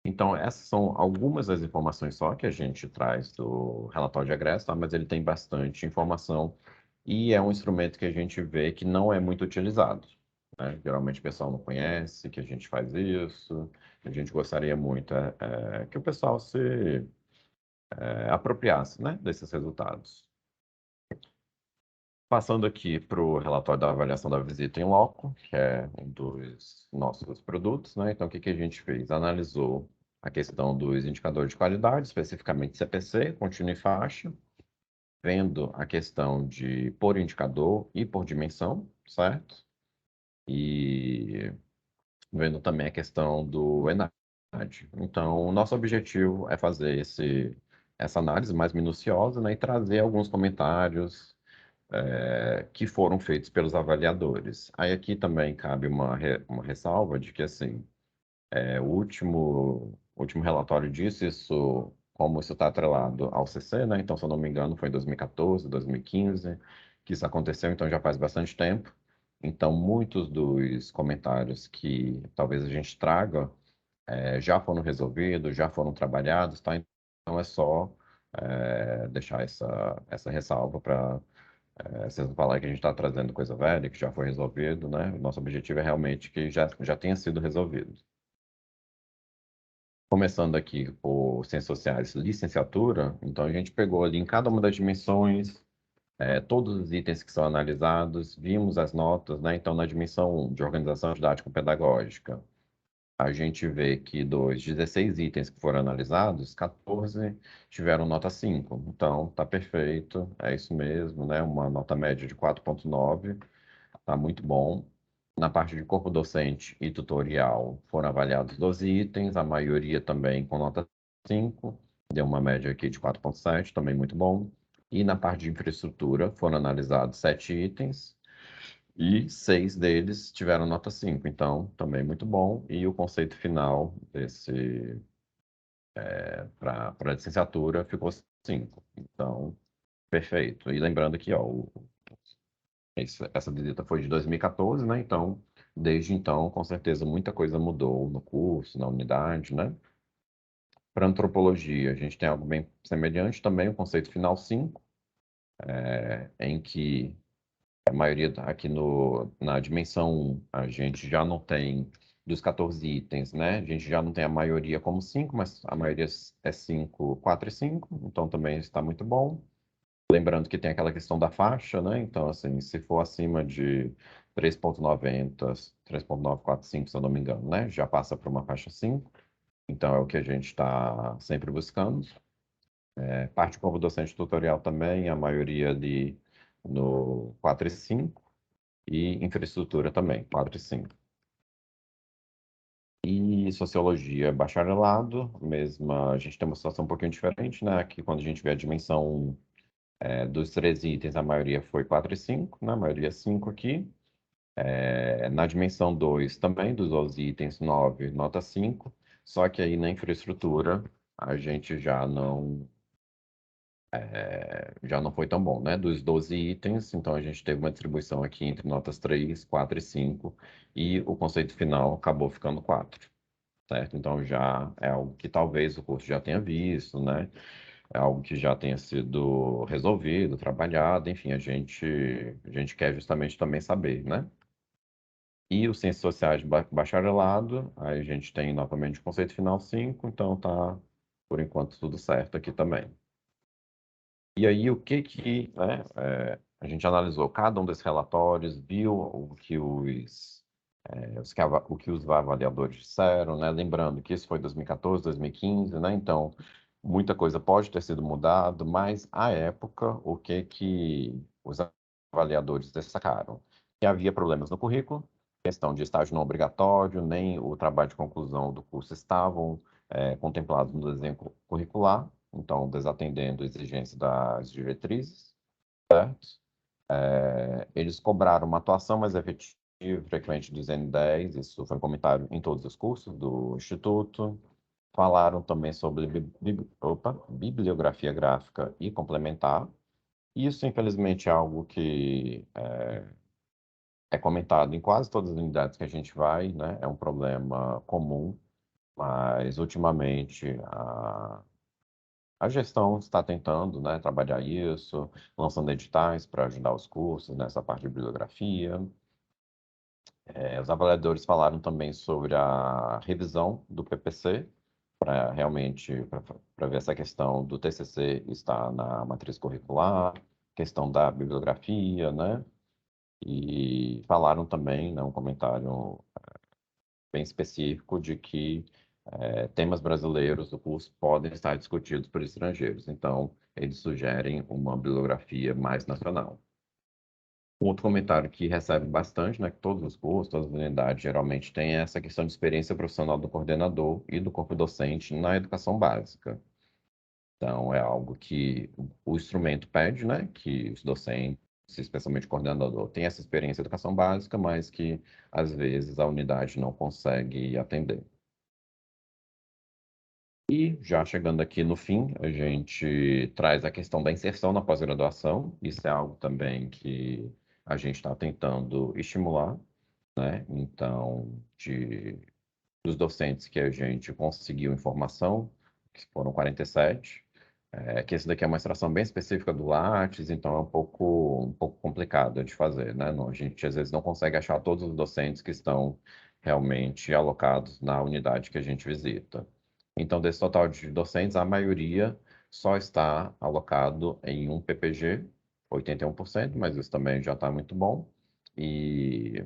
Então, essas são algumas das informações só que a gente traz do relatório de egresso, tá? Mas ele tem bastante informação e é um instrumento que a gente vê que não é muito utilizado, né? Geralmente o pessoal não conhece que a gente faz isso. A gente gostaria muito que o pessoal se apropriasse, né, desses resultados. Passando aqui para o relatório da avaliação da visita em loco, que é um dos nossos produtos, né? Então, o que que a gente fez? Analisou a questão dos indicadores de qualidade, especificamente CPC, contínuo e faixa. vendo a questão de por indicador e por dimensão, certo? E vendo também a questão do ENAD. Então, o nosso objetivo é fazer essa análise mais minuciosa, né, e trazer alguns comentários que foram feitos pelos avaliadores. Aí aqui também cabe uma ressalva de que, assim, o último relatório disso, como isso está atrelado ao CC, né? Então, se eu não me engano, foi em 2014, 2015 que isso aconteceu, então já faz bastante tempo. Então, muitos dos comentários que talvez a gente traga já foram resolvidos, já foram trabalhados, tá? Então, é só deixar essa ressalva para vocês não falarem que a gente está trazendo coisa velha, que já foi resolvido, né? Nosso objetivo é realmente que já tenha sido resolvido. Começando aqui por Ciências Sociais, licenciatura, então a gente pegou ali em cada uma das dimensões, todos os itens que são analisados, vimos as notas, né? Então, na dimensão 1, de organização didático-pedagógica, a gente vê que dos 16 itens que foram analisados, 14 tiveram nota 5. Então, tá perfeito, é isso mesmo, né? Uma nota média de 4,9, tá muito bom. Na parte de corpo docente e tutorial foram avaliados 12 itens, a maioria também com nota 5, deu uma média aqui de 4,7, também muito bom. E na parte de infraestrutura foram analisados 7 itens e 6 deles tiveram nota 5, então também muito bom. E o conceito final para a licenciatura ficou 5, então perfeito. E lembrando que ó, essa visita foi de 2014, né? Então, desde então, com certeza, muita coisa mudou no curso, na unidade, né? Para antropologia, a gente tem algo bem semelhante também, o conceito final 5, em que a maioria aqui na dimensão 1, a gente já não tem, dos 14 itens, né? A gente já não tem a maioria como 5, mas a maioria é 5, 4 e 5, então também está muito bom. Lembrando que tem aquela questão da faixa, né? Então, assim, se for acima de 3,90, 3,945, se eu não me engano, né? Já passa para uma faixa 5. Então, é o que a gente está sempre buscando. Parte como docente tutorial também, a maioria ali no 4 e 5. E infraestrutura também, 4 e 5. E sociologia bacharelado, mesma, a gente tem uma situação um pouquinho diferente, né? Aqui, quando a gente vê a dimensão dos 13 itens, a maioria foi 4 e 5, né? A maioria 5 aqui. Na dimensão 2 também, dos 12 itens, 9, nota 5. Só que aí na infraestrutura a gente já não foi tão bom, né? Dos 12 itens, então a gente teve uma distribuição aqui entre notas 3, 4 e 5, e o conceito final acabou ficando 4, certo? Então já é algo que talvez o curso já tenha visto, né? É algo que já tenha sido resolvido, trabalhado, enfim, a gente quer justamente também saber, né? E o Ciências Sociais de bacharelado, aí a gente tem novamente o conceito final 5, então tá, por enquanto, tudo certo aqui também. E aí, né, a gente analisou cada um desses relatórios, viu o que os avaliadores disseram, né? Lembrando que isso foi 2014, 2015, né? Então, muita coisa pode ter sido mudado, mas à época, o que os avaliadores destacaram? Que havia problemas no currículo, questão de estágio não obrigatório, nem o trabalho de conclusão do curso estavam contemplados no desenho curricular, então desatendendo a exigência das diretrizes, certo? Eles cobraram uma atuação mais efetiva e frequente dos N10, isso foi um comentário em todos os cursos do Instituto. Falaram também sobre bibliografia gráfica e complementar. Isso, infelizmente, é algo que é comentado em quase todas as unidades que a gente vai, né? É um problema comum, mas ultimamente a gestão está tentando, né, trabalhar isso, lançando editais para ajudar os cursos nessa parte de bibliografia. Os avaliadores falaram também sobre a revisão do PPC, para realmente para ver essa questão do TCC estar na matriz curricular, questão da bibliografia, né? E falaram também, né, um comentário bem específico de que temas brasileiros do curso podem estar discutidos por estrangeiros. Então, eles sugerem uma bibliografia mais nacional. Um outro comentário que recebe bastante, né, que todos os cursos, todas as unidades geralmente têm essa questão de experiência profissional do coordenador e do corpo docente na educação básica. Então, é algo que o instrumento pede, né, que os docentes, especialmente o coordenador, tenham essa experiência em educação básica, mas que, às vezes, a unidade não consegue atender. E, já chegando aqui no fim, a gente traz a questão da inserção na pós-graduação. Isso é algo também que a gente está tentando estimular, né? Então, dos docentes que a gente conseguiu informação, que foram 47, que esse daqui é uma extração bem específica do Lattes, então é um pouco complicado de fazer, né? Não, a gente às vezes não consegue achar todos os docentes que estão realmente alocados na unidade que a gente visita. Então, desse total de docentes, a maioria só está alocado em um PPG, 81%, mas isso também já está muito bom. E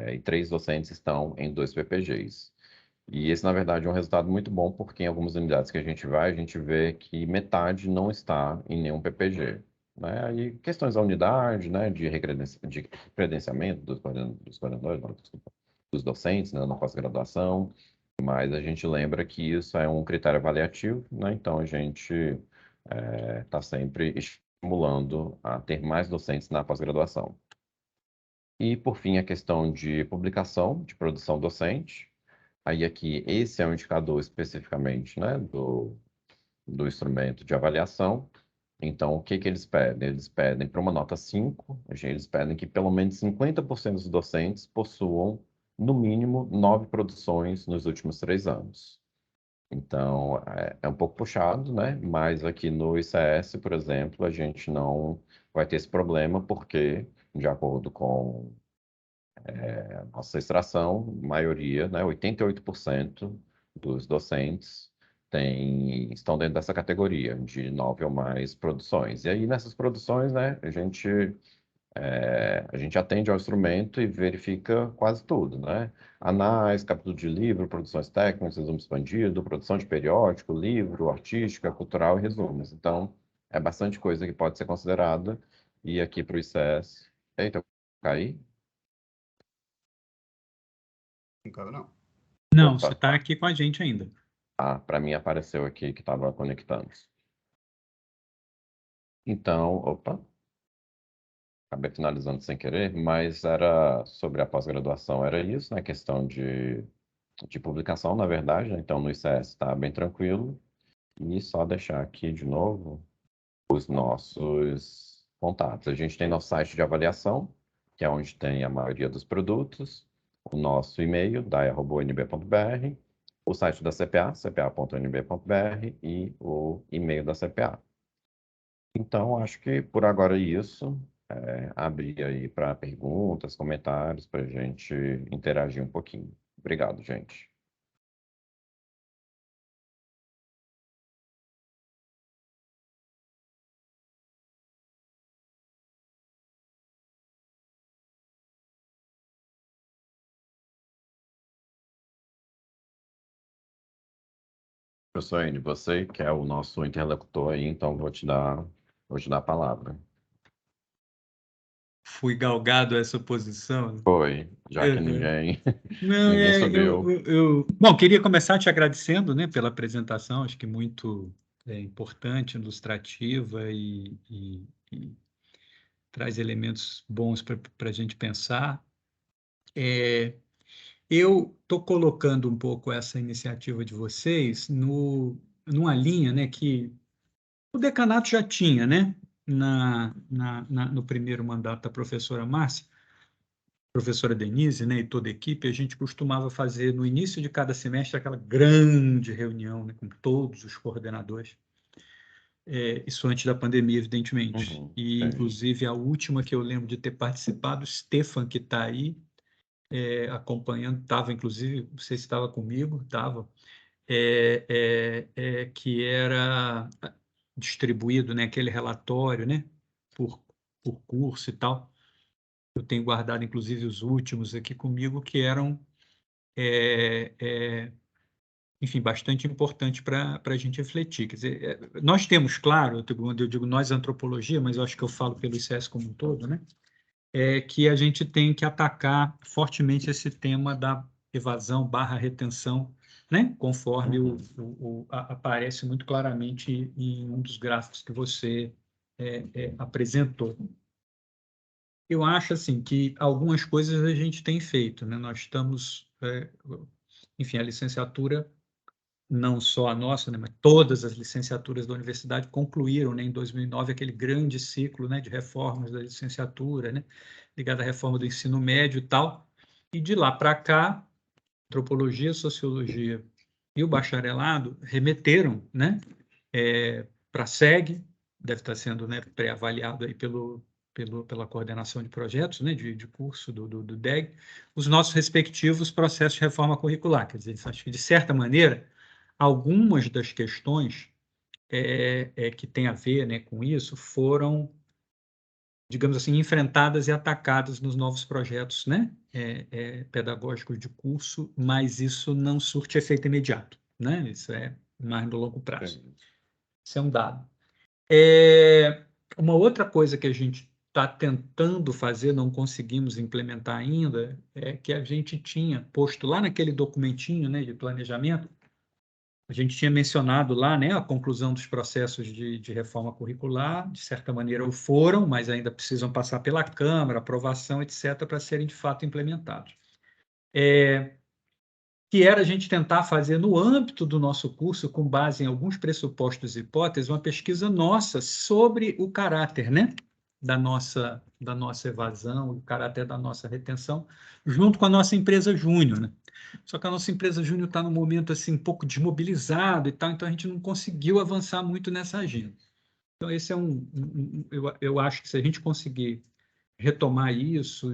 e três docentes estão em 2 PPGs. E esse, na verdade, é um resultado muito bom, porque em algumas unidades que a gente vai, a gente vê que metade não está em nenhum PPG. Né? Aí, questões da unidade, né, de credenciamento dos coordenadores, não, desculpa, dos docentes, né, na pós-graduação, mas a gente lembra que isso é um critério avaliativo, né? Então a gente está sempre estimulando a ter mais docentes na pós-graduação. E, por fim, a questão de publicação, de produção docente. Aí aqui, esse é um indicador especificamente, né, do instrumento de avaliação. Então, o que que eles pedem? Eles pedem para uma nota 5, eles pedem que pelo menos 50% dos docentes possuam, no mínimo, 9 produções nos últimos 3 anos. Então, é um pouco puxado, né? Mas aqui no ICS, por exemplo, a gente não vai ter esse problema, porque, de acordo com nossa extração, maioria, né, 88% dos docentes estão dentro dessa categoria de 9 ou mais produções. E aí, nessas produções, né, a gente atende ao instrumento e verifica quase tudo, né? Anais, capítulo de livro, produções técnicas, resumo expandido, produção de periódico, livro, artística, cultural e resumos. Então, é bastante coisa que pode ser considerada. E aqui para o ICS... Eita, eu caí? Não caiu, não. Não, você Opa. está aqui com a gente ainda. Ah, para mim apareceu aqui que estava conectando. Então, opa, acabei finalizando sem querer, mas era sobre a pós-graduação, era isso, né? Questão de publicação, na verdade, né? Então no ICS está bem tranquilo. E só deixar aqui de novo os nossos contatos. A gente tem nosso site de avaliação, que é onde tem a maioria dos produtos, o nosso e-mail, daia@unb.br, o site da CPA, cpa.unb.br, e o e-mail da CPA. Então, acho que por agora é isso. Abrir aí para perguntas, comentários, para a gente interagir um pouquinho. Obrigado, gente. Professor Enio, você que é o nosso interlocutor aí, então vou te dar a palavra. Fui galgado a essa posição. Foi, já que Uhum. Não, ninguém subiu. Bom, queria começar te agradecendo, né, pela apresentação, acho que muito importante, ilustrativa e traz elementos bons para a gente pensar. Eu estou colocando um pouco essa iniciativa de vocês numa linha, né, que o decanato já tinha, né, no primeiro mandato da professora Márcia, professora Denise, né, e toda a equipe, a gente costumava fazer no início de cada semestre aquela grande reunião, né, com todos os coordenadores. Isso antes da pandemia, evidentemente. E, Entendi. inclusive, a última que eu lembro de ter participado, Stefan, que está aí, acompanhando, estava, inclusive, não sei se estava comigo, estava, que era distribuído, né, aquele relatório, né, por curso e tal. Eu tenho guardado, inclusive, os últimos aqui comigo, que eram enfim, bastante importante para a gente refletir. Quer dizer, nós temos, claro, eu digo nós, antropologia, mas eu acho que eu falo pelo ICES como um todo, né? Que a gente tem que atacar fortemente esse tema da evasão / retenção, né? Conforme aparece muito claramente em um dos gráficos que você apresentou. Eu acho assim que algumas coisas a gente tem feito, né? Nós estamos, enfim, a licenciatura, não só a nossa, né, mas todas as licenciaturas da universidade concluíram, né, em 2009 aquele grande ciclo, né, de reformas da licenciatura, né, ligado à reforma do ensino médio e tal. E de lá para cá, antropologia, sociologia e o bacharelado remeteram, né, para a SEG, deve estar sendo, né, pré-avaliado aí pela coordenação de projetos, né, de curso do DEG, os nossos respectivos processos de reforma curricular. Quer dizer, acho que, de certa maneira, algumas das questões que têm a ver, né, com isso foram, digamos assim, enfrentadas e atacadas nos novos projetos, né, pedagógicos de curso, mas isso não surte efeito imediato, né? Isso é mais no longo prazo. Isso é um dado. Uma outra coisa que a gente está tentando fazer, não conseguimos implementar ainda, é que a gente tinha posto lá naquele documentinho, né, de planejamento, a gente tinha mencionado lá, né, a conclusão dos processos de reforma curricular, de certa maneira o foram, mas ainda precisam passar pela Câmara, aprovação, etc., para serem de fato implementados. Que era a gente tentar fazer, no âmbito do nosso curso, com base em alguns pressupostos e hipóteses, uma pesquisa nossa sobre o caráter, né, da nossa evasão, o caráter da nossa retenção, junto com a nossa empresa júnior, né? Só que a nossa empresa júnior está num momento assim, um pouco desmobilizado e tal, então a gente não conseguiu avançar muito nessa agenda. Então, esse é eu acho que se a gente conseguir retomar isso,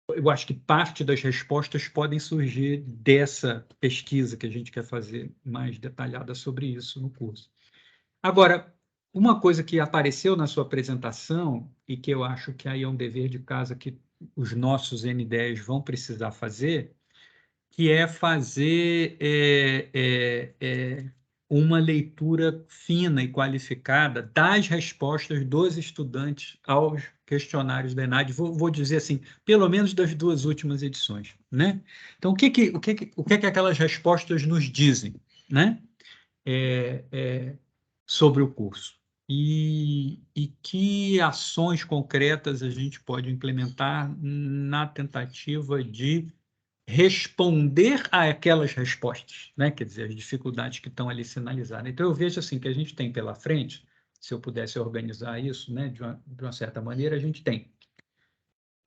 eu acho que parte das respostas podem surgir dessa pesquisa que a gente quer fazer mais detalhada sobre isso no curso. Agora, uma coisa que apareceu na sua apresentação e que eu acho que aí é um dever de casa que os nossos N10 vão precisar fazer, que é fazer uma leitura fina e qualificada das respostas dos estudantes aos questionários da ENAD, vou dizer assim, pelo menos das duas últimas edições, né? Então, o que aquelas respostas nos dizem, né? Sobre o curso? E que ações concretas a gente pode implementar na tentativa de responder àquelas respostas, né? Quer dizer, as dificuldades que estão ali sinalizadas. Então, eu vejo assim que a gente tem pela frente, se eu pudesse organizar isso, né, de uma certa maneira, a gente tem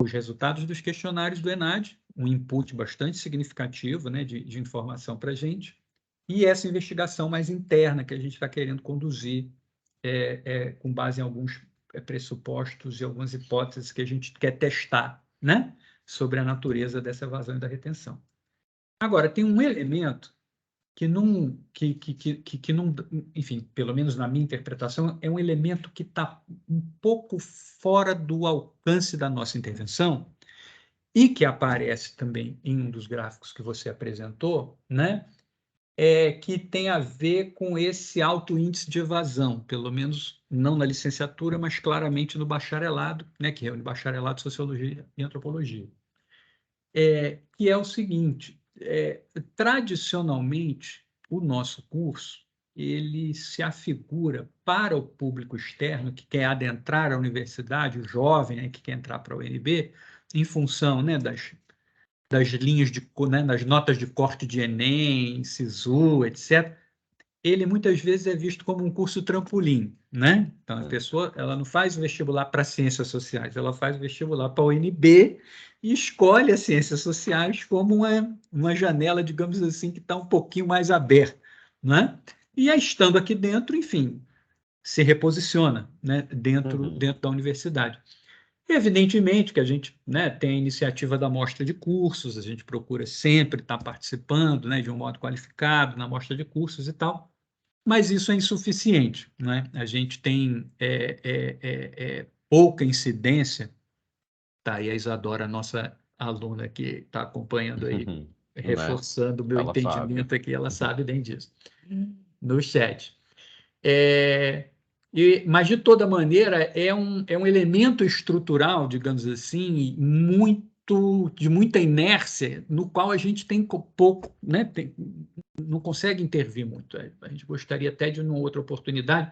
os resultados dos questionários do ENAD, um input bastante significativo, né, de informação para a gente, e essa investigação mais interna que a gente está querendo conduzir com base em alguns pressupostos e algumas hipóteses que a gente quer testar, né, sobre a natureza dessa evasão e da retenção. Agora, tem um elemento que não, enfim, pelo menos na minha interpretação, é um elemento que está um pouco fora do alcance da nossa intervenção e que aparece também em um dos gráficos que você apresentou, né? Que tem a ver com esse alto índice de evasão, pelo menos não na licenciatura, mas claramente no bacharelado, né? Que é o bacharelado de Sociologia e Antropologia. Que é o seguinte, tradicionalmente, o nosso curso ele se afigura para o público externo que quer adentrar a universidade, o jovem, né, que quer entrar para a UNB, em função, né, das linhas né, das notas de corte de Enem, SISU, etc. Ele muitas vezes é visto como um curso trampolim, né? Então, a pessoa ela não faz o vestibular para ciências sociais, ela faz o vestibular para a UNB e escolhe as ciências sociais como uma janela, digamos assim, que está um pouquinho mais aberta, né? E aí, estando aqui dentro, enfim, se reposiciona, né, dentro da universidade. Evidentemente que a gente, né, tem a iniciativa da mostra de cursos, a gente procura sempre estar participando, né, de um modo qualificado na mostra de cursos e tal, mas isso é insuficiente, né? A gente tem pouca incidência, tá aí a Isadora, a aluna que está acompanhando aí, Né? reforçando o meu Ela sabe. entendimento aqui, ela sabe bem disso, no chat. Mas, de toda maneira, é um elemento estrutural, digamos assim, de muita inércia, no qual a gente tem pouco, né, não consegue intervir muito. A gente gostaria até de, numa outra oportunidade,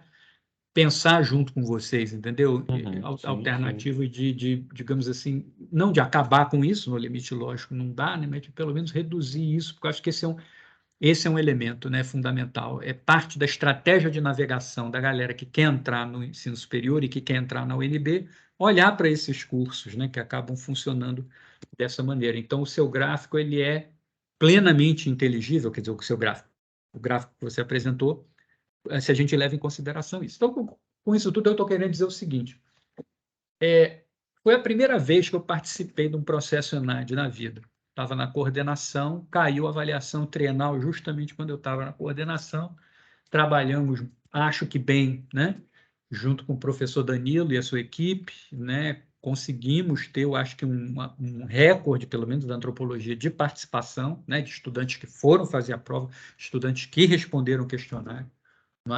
pensar junto com vocês, entendeu? Sim, Alternativa de, digamos assim, não de acabar com isso, no limite lógico não dá, né, mas de pelo menos reduzir isso, porque eu acho que esse é um elemento, né, fundamental. É parte da estratégia de navegação da galera que quer entrar no ensino superior e que quer entrar na UNB, olhar para esses cursos, né, que acabam funcionando dessa maneira. Então, o seu gráfico ele é plenamente inteligível, quer dizer, o gráfico que você apresentou, se a gente leva em consideração isso. Então, com isso tudo, eu estou querendo dizer o seguinte: foi a primeira vez que eu participei de um processo ENAD na vida. Estava na coordenação, caiu a avaliação trienal justamente quando eu estava na coordenação. Trabalhamos, acho que bem, né? Junto com o professor Danilo e a sua equipe, né? Conseguimos ter, eu acho que um recorde, pelo menos, da antropologia de participação, né? De estudantes que foram fazer a prova, estudantes que responderam o questionário, não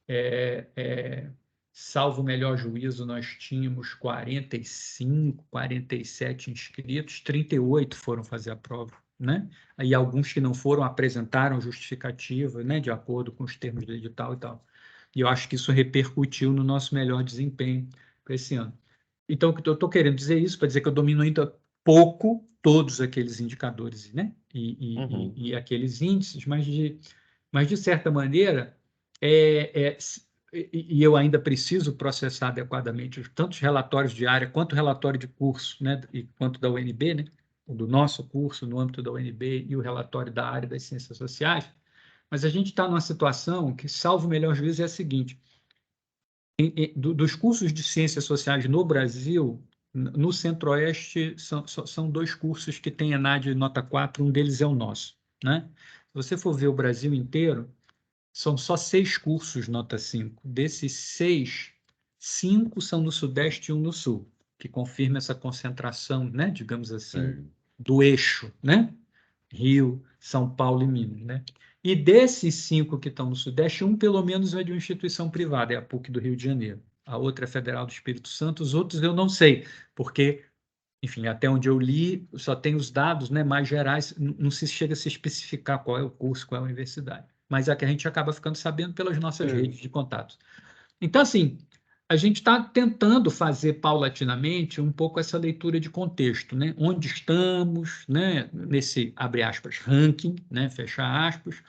é? Salvo o melhor juízo, nós tínhamos 45, 47 inscritos, 38 foram fazer a prova, né? Aí alguns que não foram apresentaram justificativa, né, de acordo com os termos do edital e tal. E eu acho que isso repercutiu no nosso melhor desempenho para esse ano. Então, o que eu estou querendo dizer isso, para dizer que eu domino ainda pouco todos aqueles indicadores, né? E aqueles índices, mas de certa maneira, e eu ainda preciso processar adequadamente tanto os relatórios de área quanto o relatório de curso, né, e quanto da UNB, né, do nosso curso no âmbito da UNB e o relatório da área das ciências sociais, mas a gente está numa situação que, salvo o melhor juízo, é a seguinte: dos cursos de ciências sociais no Brasil, no Centro-Oeste, são dois cursos que têm ENAD nota 4, um deles é o nosso, né? Se você for ver o Brasil inteiro, são só 6 cursos nota 5. Desses 6, 5 são no Sudeste e um no Sul, que confirma essa concentração, né, digamos assim, do eixo, né? Rio, São Paulo e Minas, né? E desses 5 que estão no Sudeste, um pelo menos é de uma instituição privada, é a PUC do Rio de Janeiro. A outra é a Federal do Espírito Santo, os outros eu não sei, porque, enfim, até onde eu li, só tem os dados, né, mais gerais, não se chega a se especificar qual é o curso, qual é a universidade. Mas é que a gente acaba ficando sabendo pelas nossas redes de contatos. Então, assim, a gente está tentando fazer paulatinamente um pouco essa leitura de contexto, né? Onde estamos, né? Nesse, abre aspas, ranking, né? Fecha aspas,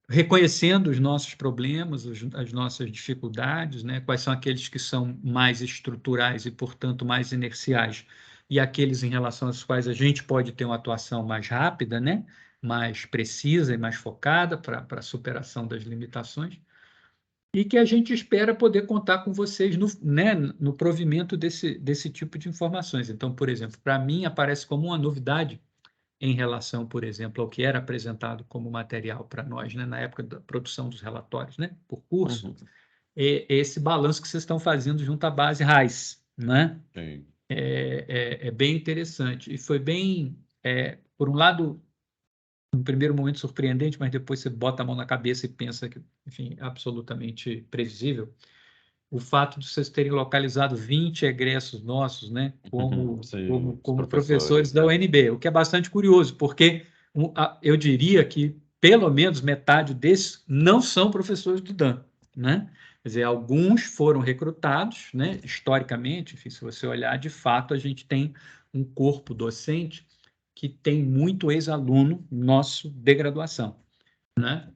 reconhecendo os nossos problemas, as nossas dificuldades, né? Quais são aqueles que são mais estruturais e, portanto, mais inerciais, e aqueles em relação aos quais a gente pode ter uma atuação mais rápida, né? Mais precisa e mais focada para a superação das limitações, e que a gente espera poder contar com vocês né, no provimento desse tipo de informações. Então, por exemplo, para mim aparece como uma novidade em relação, por exemplo, ao que era apresentado como material para nós, né, na época da produção dos relatórios, né, por curso, esse balanço que vocês estão fazendo junto à base RAIS, né? É bem interessante. E foi bem, por um lado, no primeiro momento surpreendente, mas depois você bota a mão na cabeça e pensa que, enfim, é absolutamente previsível. O fato de vocês terem localizado 20 egressos nossos, né, como professores da UNB, o que é bastante curioso, porque eu diria que pelo menos metade desses não são professores do DAN, né? Quer dizer, alguns foram recrutados, né, historicamente, enfim, se você olhar, de fato, a gente tem um corpo docente que tem muito ex-aluno nosso de graduação, né?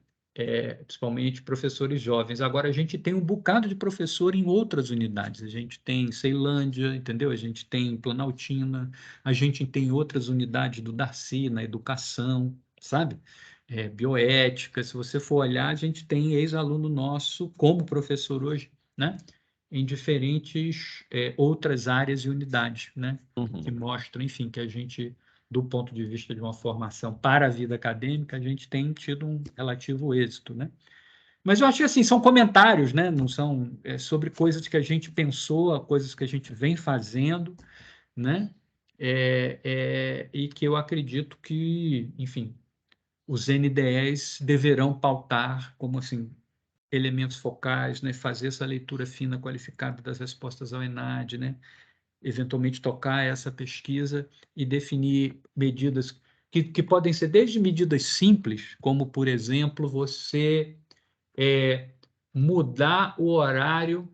Principalmente professores jovens. Agora, a gente tem um bocado de professor em outras unidades. A gente tem Ceilândia, entendeu? A gente tem Planaltina, a gente tem outras unidades do Darcy, na educação, sabe? Bioética. Se você for olhar, a gente tem ex-aluno nosso como professor hoje, né? Em diferentes outras áreas e unidades, né? Que mostram, enfim, que a gente, do ponto de vista de uma formação para a vida acadêmica, a gente tem tido um relativo êxito, né? Mas eu acho que, assim, são comentários, né? Não são sobre coisas que a gente pensou, coisas que a gente vem fazendo, né? e que eu acredito que, enfim, os NDEs deverão pautar como assim elementos focais, né, fazer essa leitura fina qualificada das respostas ao ENAD, né, eventualmente tocar essa pesquisa e definir medidas que podem ser desde medidas simples, como, por exemplo, você mudar o horário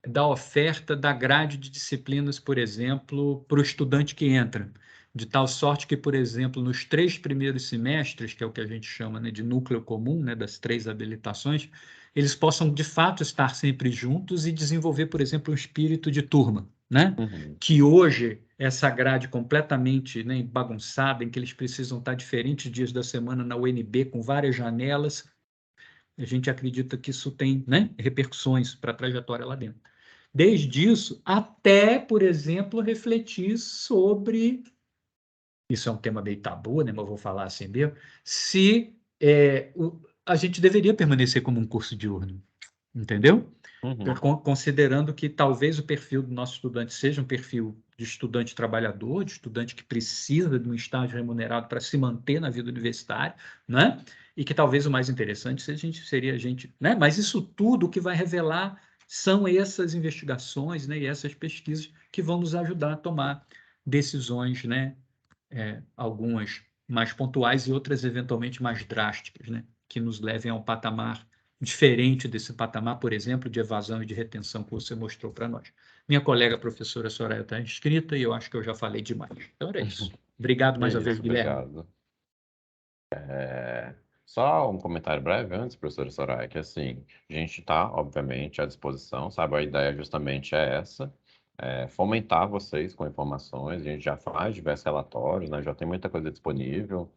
da oferta da grade de disciplinas, por exemplo, para o estudante que entra, de tal sorte que, por exemplo, nos 3 primeiros semestres, que é o que a gente chama, né, de núcleo comum, né, das 3 habilitações, eles possam, de fato, estar sempre juntos e desenvolver, por exemplo, um espírito de turma, né? Uhum. Que hoje, essa grade completamente, né, bagunçada, em que eles precisam estar diferentes dias da semana na UNB, com várias janelas, a gente acredita que isso tem, né, repercussões para a trajetória lá dentro. Desde isso até, por exemplo, refletir sobre, isso é um tema meio tabu, né, mas eu vou falar assim mesmo, se a gente deveria permanecer como um curso diurno, entendeu? Uhum. Considerando que talvez o perfil do nosso estudante seja um perfil de estudante trabalhador, de estudante que precisa de um estágio remunerado para se manter na vida universitária, né? E que talvez o mais interessante seria a gente, né? Mas isso tudo o que vai revelar são essas investigações, né? E essas pesquisas que vão nos ajudar a tomar decisões, né? Algumas mais pontuais e outras eventualmente mais drásticas, né? Que nos levem a um patamar diferente desse patamar, por exemplo, de evasão e de retenção que você mostrou para nós. Minha colega professora Soraya está inscrita e eu acho que eu já falei demais. Então era isso. Obrigado mais uma vez, Isso, Guilherme. obrigado. Só um comentário breve antes, professora Soraya, que assim, a gente está, obviamente, à disposição, sabe? A ideia justamente é essa, fomentar vocês com informações, a gente já faz diversos relatórios, né? Já tem muita coisa disponível,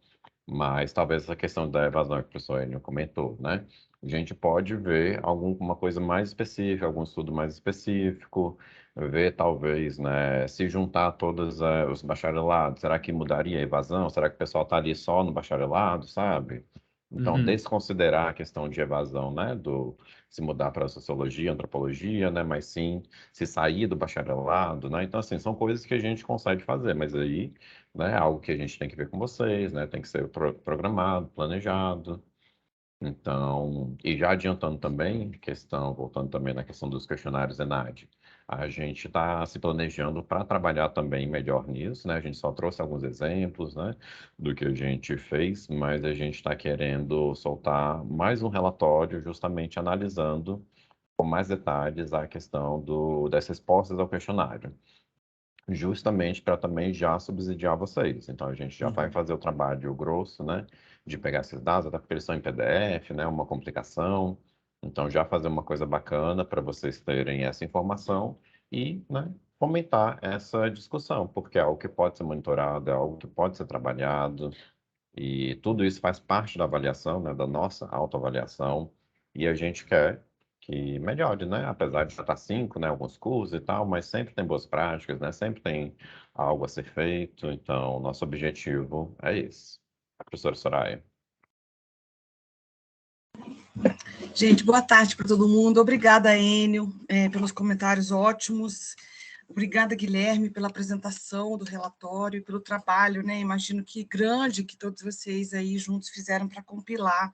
mas talvez essa questão da evasão que o professor Enio comentou, né? A gente pode ver alguma coisa mais específica, algum estudo mais específico, ver talvez, né, se juntar todos os bacharelados, será que mudaria a evasão? Será que o pessoal está ali só no bacharelado, sabe? Então, Uhum. desconsiderar a questão de evasão, né, se mudar para sociologia, antropologia, né, mas sim se sair do bacharelado, né? Então, assim, são coisas que a gente consegue fazer, mas aí, né, é algo que a gente tem que ver com vocês, né, tem que ser programado, planejado. Então, e já adiantando também, voltando também na questão dos questionários ENAD, a gente está se planejando para trabalhar também melhor nisso, né? A gente só trouxe alguns exemplos, né, do que a gente fez, mas a gente está querendo soltar mais um relatório justamente analisando com mais detalhes a questão das respostas ao questionário, justamente para também já subsidiar vocês. Então, a gente já vai fazer o trabalho grosso, né, de pegar esses dados, até porque eles são em PDF, né, uma complicação. Então, já fazer uma coisa bacana para vocês terem essa informação e, né, fomentar essa discussão, porque é algo que pode ser monitorado, é algo que pode ser trabalhado, e tudo isso faz parte da avaliação, né, da nossa autoavaliação, e a gente quer que melhore, né? Apesar de já estar 5, né, alguns cursos e tal, mas sempre tem boas práticas, né? Sempre tem algo a ser feito, então nosso objetivo é esse. Professora Soraya. Gente, boa tarde para todo mundo. Obrigada, Enio, pelos comentários ótimos. Obrigada, Guilherme, pela apresentação do relatório e pelo trabalho, né? Imagino que grande que todos vocês aí juntos fizeram para compilar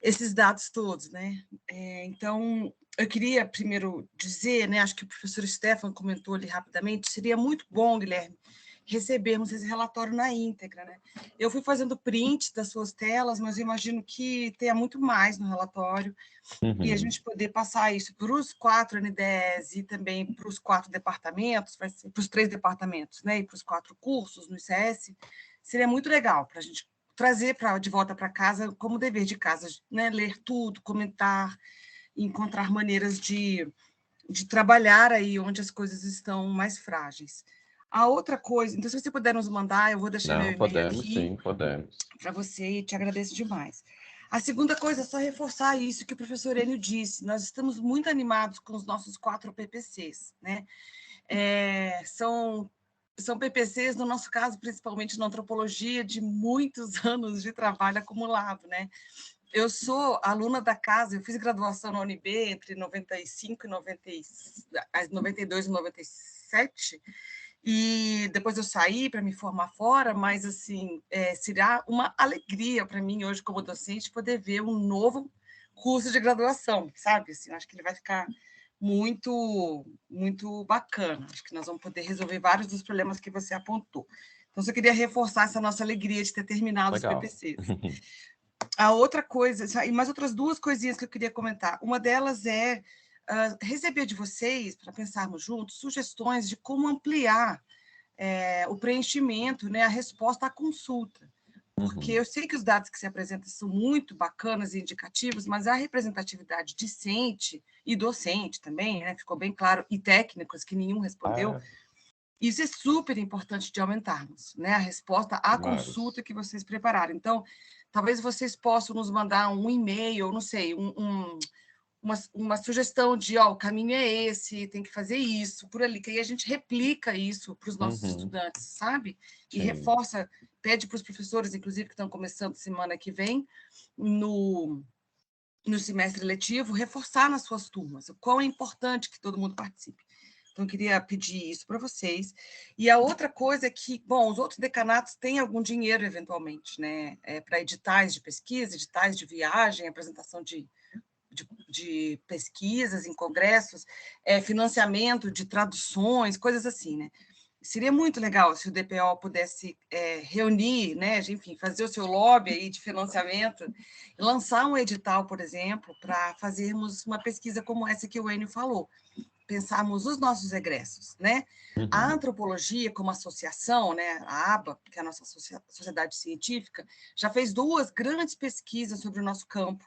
esses dados todos, né? Então, eu queria primeiro dizer, né? Acho que o professor Stefan comentou ali rapidamente, seria muito bom, Guilherme, recebermos esse relatório na íntegra, né? Eu fui fazendo print das suas telas, mas eu imagino que tenha muito mais no relatório, e a gente poder passar isso para os 4 NDEs e também para os 4 departamentos, para os 3 departamentos, né? E para os 4 cursos no ICS, seria muito legal para a gente trazer de volta para casa como dever de casa, né? Ler tudo, comentar, encontrar maneiras de trabalhar aí onde as coisas estão mais frágeis. A outra coisa, então, se você puder nos mandar, eu vou deixar meu Não, e-mail podemos aqui sim, podemos. para você e te agradeço demais. A segunda coisa é só reforçar isso que o professor Enio disse. Nós estamos muito animados com os nossos 4 PPCs, né? São PPCs, no nosso caso, principalmente na antropologia, de muitos anos de trabalho acumulado, né? Eu sou aluna da casa, eu fiz graduação na UNB entre 95 e 92 e 97, E depois eu saí para me formar fora, mas assim, será uma alegria para mim hoje como docente poder ver um novo curso de graduação, sabe? Assim, acho que ele vai ficar muito, muito bacana. Acho que nós vamos poder resolver vários dos problemas que você apontou. Então, só queria reforçar essa nossa alegria de ter terminado os Legal. PPCs. A outra coisa, e mais outras duas coisinhas que eu queria comentar. Uma delas é receber de vocês, para pensarmos juntos, sugestões de como ampliar o preenchimento, né, a resposta à consulta. Porque eu sei que os dados que se apresentam são muito bacanas e indicativos, mas a representatividade discente e docente também, né, ficou bem claro, e técnicos, que nenhum respondeu, isso é super importante de aumentarmos, né, a resposta à consulta que vocês prepararam. Então, talvez vocês possam nos mandar um e-mail, não sei, uma sugestão de, o caminho é esse, tem que fazer isso, por ali, que aí a gente replica isso para os nossos estudantes, sabe? E reforça, pede para os professores, inclusive, que estão começando semana que vem, no semestre letivo, reforçar nas suas turmas o quão é importante que todo mundo participe. Então, eu queria pedir isso para vocês. E a outra coisa é que, bom, os outros decanatos têm algum dinheiro, eventualmente, né? Para editais de pesquisa, editais de viagem, apresentação de pesquisas em congressos, financiamento de traduções, coisas assim, né? Seria muito legal se o DPO pudesse reunir, né, enfim, fazer o seu lobby aí de financiamento, lançar um edital, por exemplo, para fazermos uma pesquisa como essa que o Enio falou, pensarmos os nossos egressos, né? A antropologia, como associação, né, a ABA, que é a nossa sociedade científica, já fez 2 grandes pesquisas sobre o nosso campo,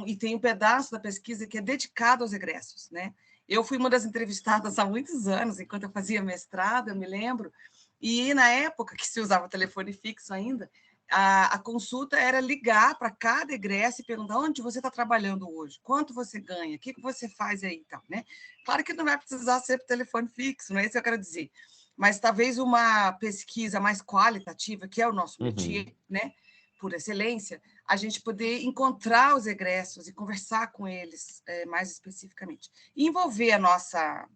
e tem um pedaço da pesquisa que é dedicado aos egressos, né? Eu fui uma das entrevistadas há muitos anos, enquanto eu fazia mestrado, eu me lembro, e na época que se usava telefone fixo ainda, a consulta era ligar para cada egresso e perguntar onde você está trabalhando hoje, quanto você ganha, o que você faz aí e tal, né? Claro que não vai precisar ser por telefone fixo, não é isso que eu quero dizer, mas talvez uma pesquisa mais qualitativa, que é o nosso métier, né? Por excelência, a gente poder encontrar os egressos e conversar com eles mais especificamente. E envolver a nossa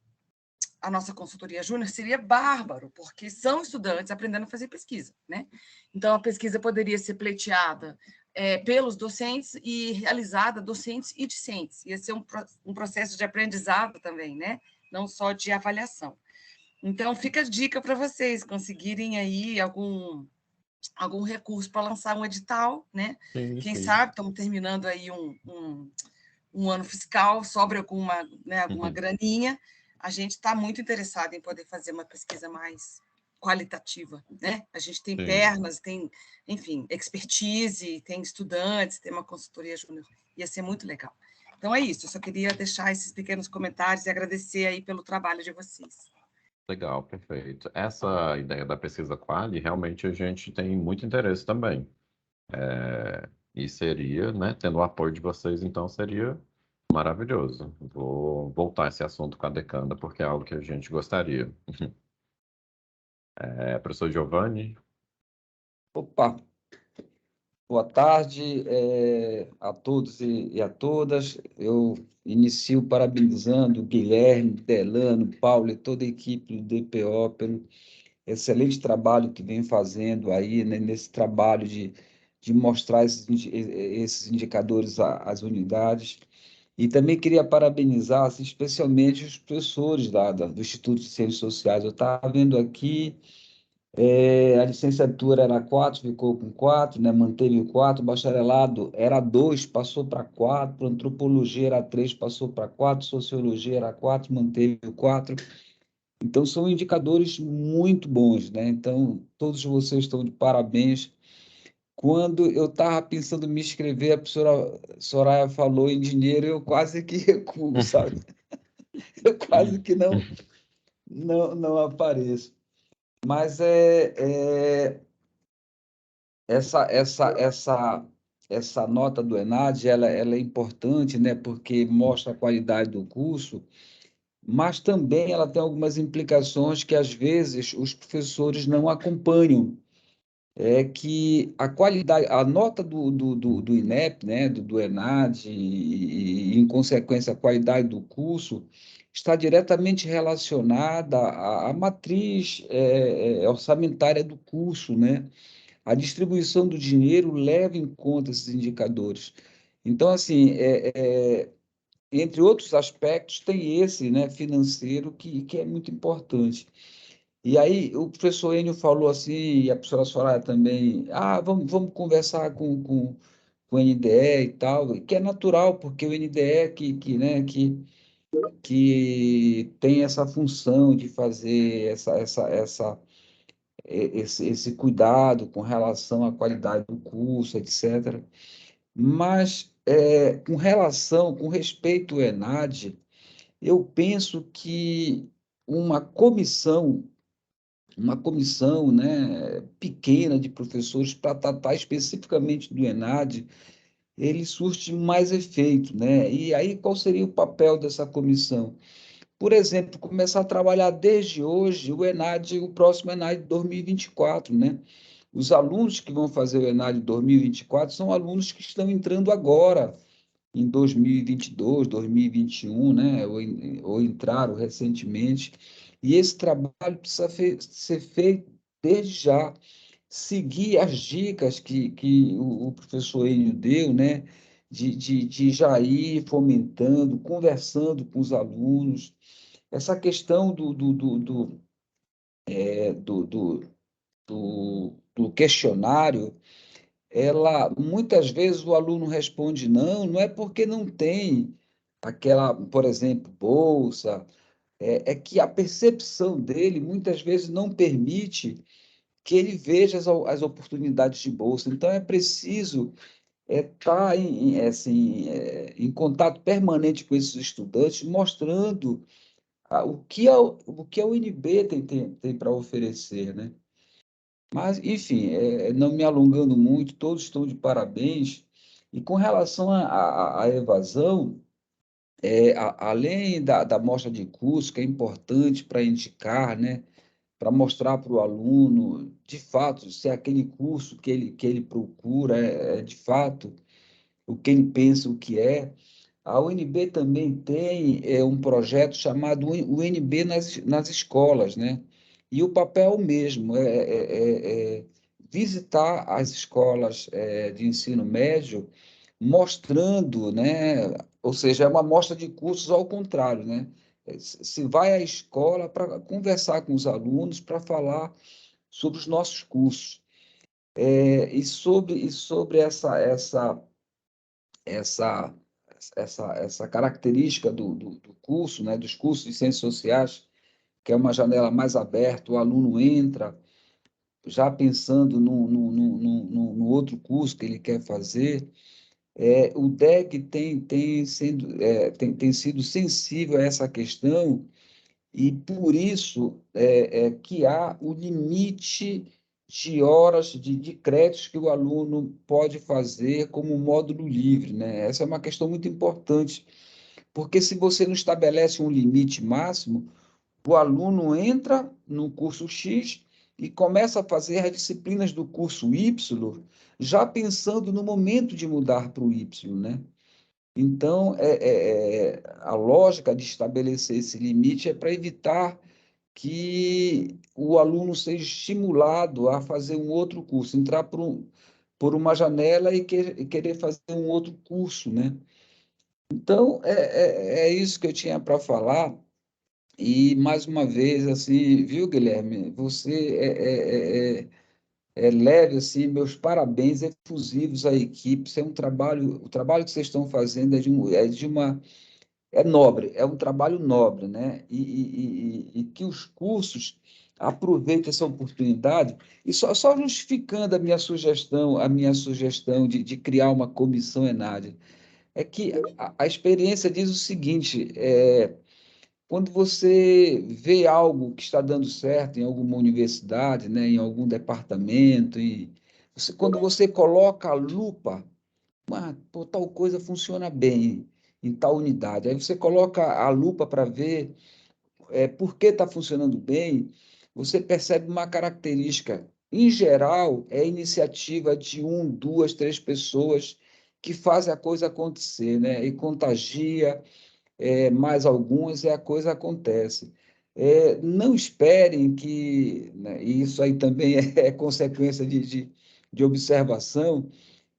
consultoria júnior seria bárbaro, porque são estudantes aprendendo a fazer pesquisa, né? Então, a pesquisa poderia ser pleiteada pelos docentes e realizada docentes e discentes. Ia ser um processo de aprendizado também, né? Não só de avaliação. Então, fica a dica para vocês conseguirem aí algum recurso para lançar um edital, né? Quem sabe, estamos terminando aí um ano fiscal, sobra alguma graninha, a gente está muito interessado em poder fazer uma pesquisa mais qualitativa, né? A gente tem pernas, tem, enfim, expertise, tem estudantes, tem uma consultoria júnior, ia ser muito legal. Então é isso, eu só queria deixar esses pequenos comentários e agradecer aí pelo trabalho de vocês. Legal, perfeito. Essa ideia da pesquisa Quali, realmente a gente tem muito interesse também. E seria, né, tendo o apoio de vocês, então seria maravilhoso. Vou voltar esse assunto com a decana, porque é algo que a gente gostaria. Professor Giovanni? Opa, boa tarde a todos e a todas. Eu inicio parabenizando o Guilherme, Delano, Paulo e toda a equipe do DPO pelo excelente trabalho que vem fazendo aí, né, nesse trabalho de mostrar esses indicadores às unidades. E também queria parabenizar, assim, especialmente os professores do Instituto de Ciências Sociais. Eu estava vendo aqui, a licenciatura era 4, ficou com 4, né, manteve 4, o bacharelado era 2, passou para 4, antropologia era 3, passou para 4, sociologia era 4, manteve 4. Então, são indicadores muito bons, né? Então, todos vocês estão de parabéns. Quando eu estava pensando em me inscrever, a professora Soraya falou em dinheiro, eu quase que recuo, sabe? Eu quase que não apareço. Mas essa nota do ENAD, ela é importante, né? Porque mostra a qualidade do curso, mas também ela tem algumas implicações que, às vezes, os professores não acompanham. É que a qualidade, a nota do INEP, né, do ENAD, e, em consequência, a qualidade do curso, está diretamente relacionada à matriz orçamentária do curso, né? A distribuição do dinheiro leva em conta esses indicadores. Então, assim, entre outros aspectos, tem esse, né, financeiro, que é muito importante. E aí, o professor Enio falou assim, e a professora Soraya também, vamos conversar com o NDE e tal, que é natural, porque o NDE né, que tem essa função de fazer esse cuidado com relação à qualidade do curso, etc. Mas, com respeito ao ENAD, eu penso que uma comissão, né, pequena de professores para tratar especificamente do ENAD, ele surte mais efeito, né? E aí, qual seria o papel dessa comissão? Por exemplo, começar a trabalhar desde hoje o próximo ENAD de 2024, né? Os alunos que vão fazer o ENAD de 2024 são alunos que estão entrando agora, em 2022, 2021, né? Ou entraram recentemente. E esse trabalho precisa ser feito desde já, seguir as dicas que o professor Enio deu, né? De já ir fomentando, conversando com os alunos. Essa questão do questionário, ela, muitas vezes o aluno responde não é porque não tem aquela, por exemplo, bolsa, é que a percepção dele muitas vezes não permite que ele veja as oportunidades de bolsa. Então, é preciso estar em contato permanente com esses estudantes, mostrando o que a UNB tem para oferecer, né? Mas, enfim, não me alongando muito, todos estão de parabéns. E com relação à evasão, além da mostra de curso, que é importante para indicar, né? Para mostrar para o aluno, de fato, se aquele curso que ele procura de fato o que ele pensa o que é. A UNB também tem um projeto chamado UNB nas escolas, né? E o papel é o mesmo, visitar as escolas de ensino médio, mostrando, né? Ou seja, é uma mostra de cursos ao contrário, né? Se vai à escola para conversar com os alunos, para falar sobre os nossos cursos. E sobre essa, essa característica do curso, né, dos cursos de ciências sociais, que é uma janela mais aberta, o aluno entra já pensando no outro curso que ele quer fazer. O DEC tem sido sensível a essa questão e, por isso, que há o limite de horas de créditos que o aluno pode fazer como módulo livre, né? Essa é uma questão muito importante, porque se você não estabelece um limite máximo, o aluno entra no curso X e começa a fazer as disciplinas do curso Y, já pensando no momento de mudar para o Y, né? Então, a lógica de estabelecer esse limite é para evitar que o aluno seja estimulado a fazer um outro curso, entrar por uma janela e querer fazer um outro curso, né? Então, é isso que eu tinha para falar. E, mais uma vez, assim, viu, Guilherme? Você leve, assim, meus parabéns efusivos à equipe. Isso é um trabalho, o trabalho que vocês estão fazendo é nobre, é um trabalho nobre, né? E que os cursos aproveitem essa oportunidade. E só justificando a minha sugestão de criar uma comissão ENAD, é que a experiência diz o seguinte: quando você vê algo que está dando certo em alguma universidade, né, em algum departamento, quando você coloca a lupa, pô, tal coisa funciona bem em tal unidade. Aí você coloca a lupa para ver por que está funcionando bem, você percebe uma característica. Em geral, é a iniciativa de 1, 2, 3 pessoas que fazem a coisa acontecer, né? E contagia, mais algumas e a coisa acontece. Não esperem que, né, e isso aí também é consequência de observação,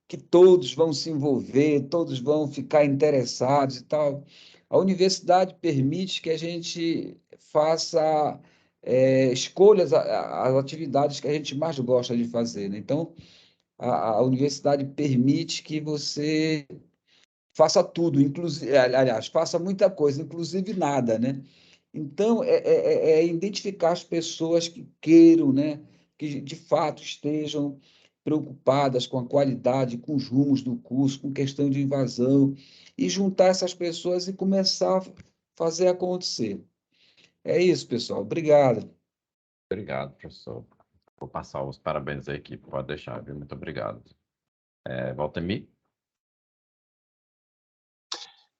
que todos vão se envolver, todos vão ficar interessados e tal. A universidade permite que a gente faça escolhas, as atividades que a gente mais gosta de fazer, né? Então, a universidade permite que você faça tudo, inclusive, aliás, faça muita coisa, inclusive nada, né? Então, identificar as pessoas que queiram, né? Que de fato estejam preocupadas com a qualidade, com os rumos do curso, com questão de invasão, e juntar essas pessoas e começar a fazer acontecer. É isso, pessoal. Obrigado. Obrigado, professor. Vou passar os parabéns à equipe, pode deixar, viu? Muito obrigado. Valtemir?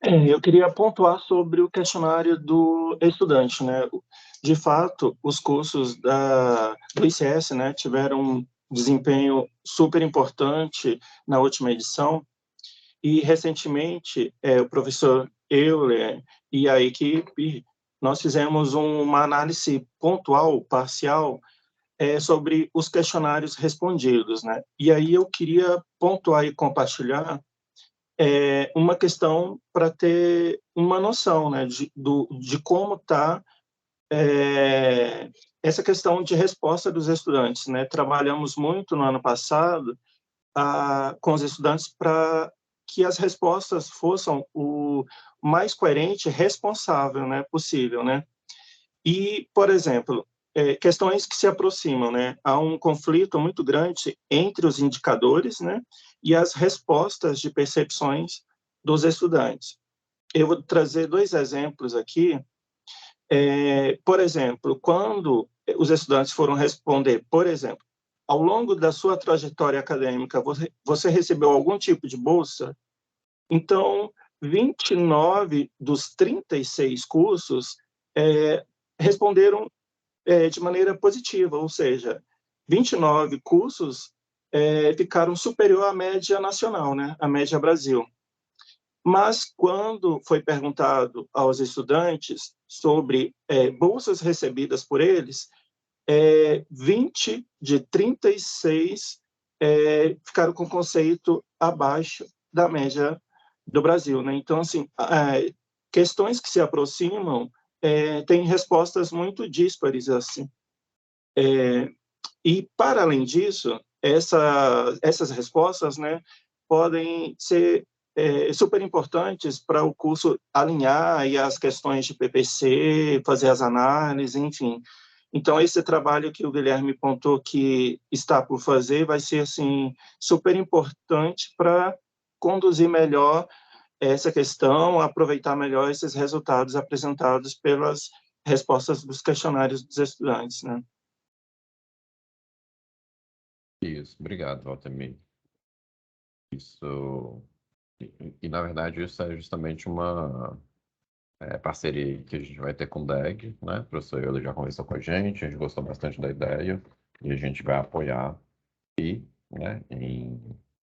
Eu queria pontuar sobre o questionário do estudante, né? De fato, os cursos do ICS, né, tiveram um desempenho super importante na última edição, e recentemente o professor Euler e a equipe, nós fizemos uma análise pontual, parcial, sobre os questionários respondidos, né? E aí eu queria pontuar e compartilhar uma questão para ter uma noção, né, de como está essa questão de resposta dos estudantes, né? Trabalhamos muito no ano passado com os estudantes para que as respostas fossem o mais coerente e responsável, né, possível, né? E, por exemplo, questões que se aproximam, né? Há um conflito muito grande entre os indicadores, né, e as respostas de percepções dos estudantes. Eu vou trazer 2 exemplos aqui. Por exemplo, quando os estudantes foram responder, por exemplo, ao longo da sua trajetória acadêmica, você recebeu algum tipo de bolsa? Então, 29 dos 36 cursos responderam de maneira positiva, ou seja, 29 cursos ficaram superior à média nacional, né, à média Brasil. Mas, quando foi perguntado aos estudantes sobre bolsas recebidas por eles, 20 de 36 ficaram com conceito abaixo da média do Brasil, né? Então, assim, questões que se aproximam têm respostas muito díspares, assim. E, para além disso, essas respostas, né, podem ser super importantes para o curso alinhar aí as questões de PPC, fazer as análises, enfim. Então, esse trabalho que o Guilherme pontou que está por fazer vai ser, assim, super importante para conduzir melhor essa questão, aproveitar melhor esses resultados apresentados pelas respostas dos questionários dos estudantes, né? Isso, obrigado, Valtemir. Isso, na verdade, isso é justamente uma parceria que a gente vai ter com o DEG, né? O professor Euler já conversou com a gente gostou bastante da ideia, e a gente vai apoiar, e, né,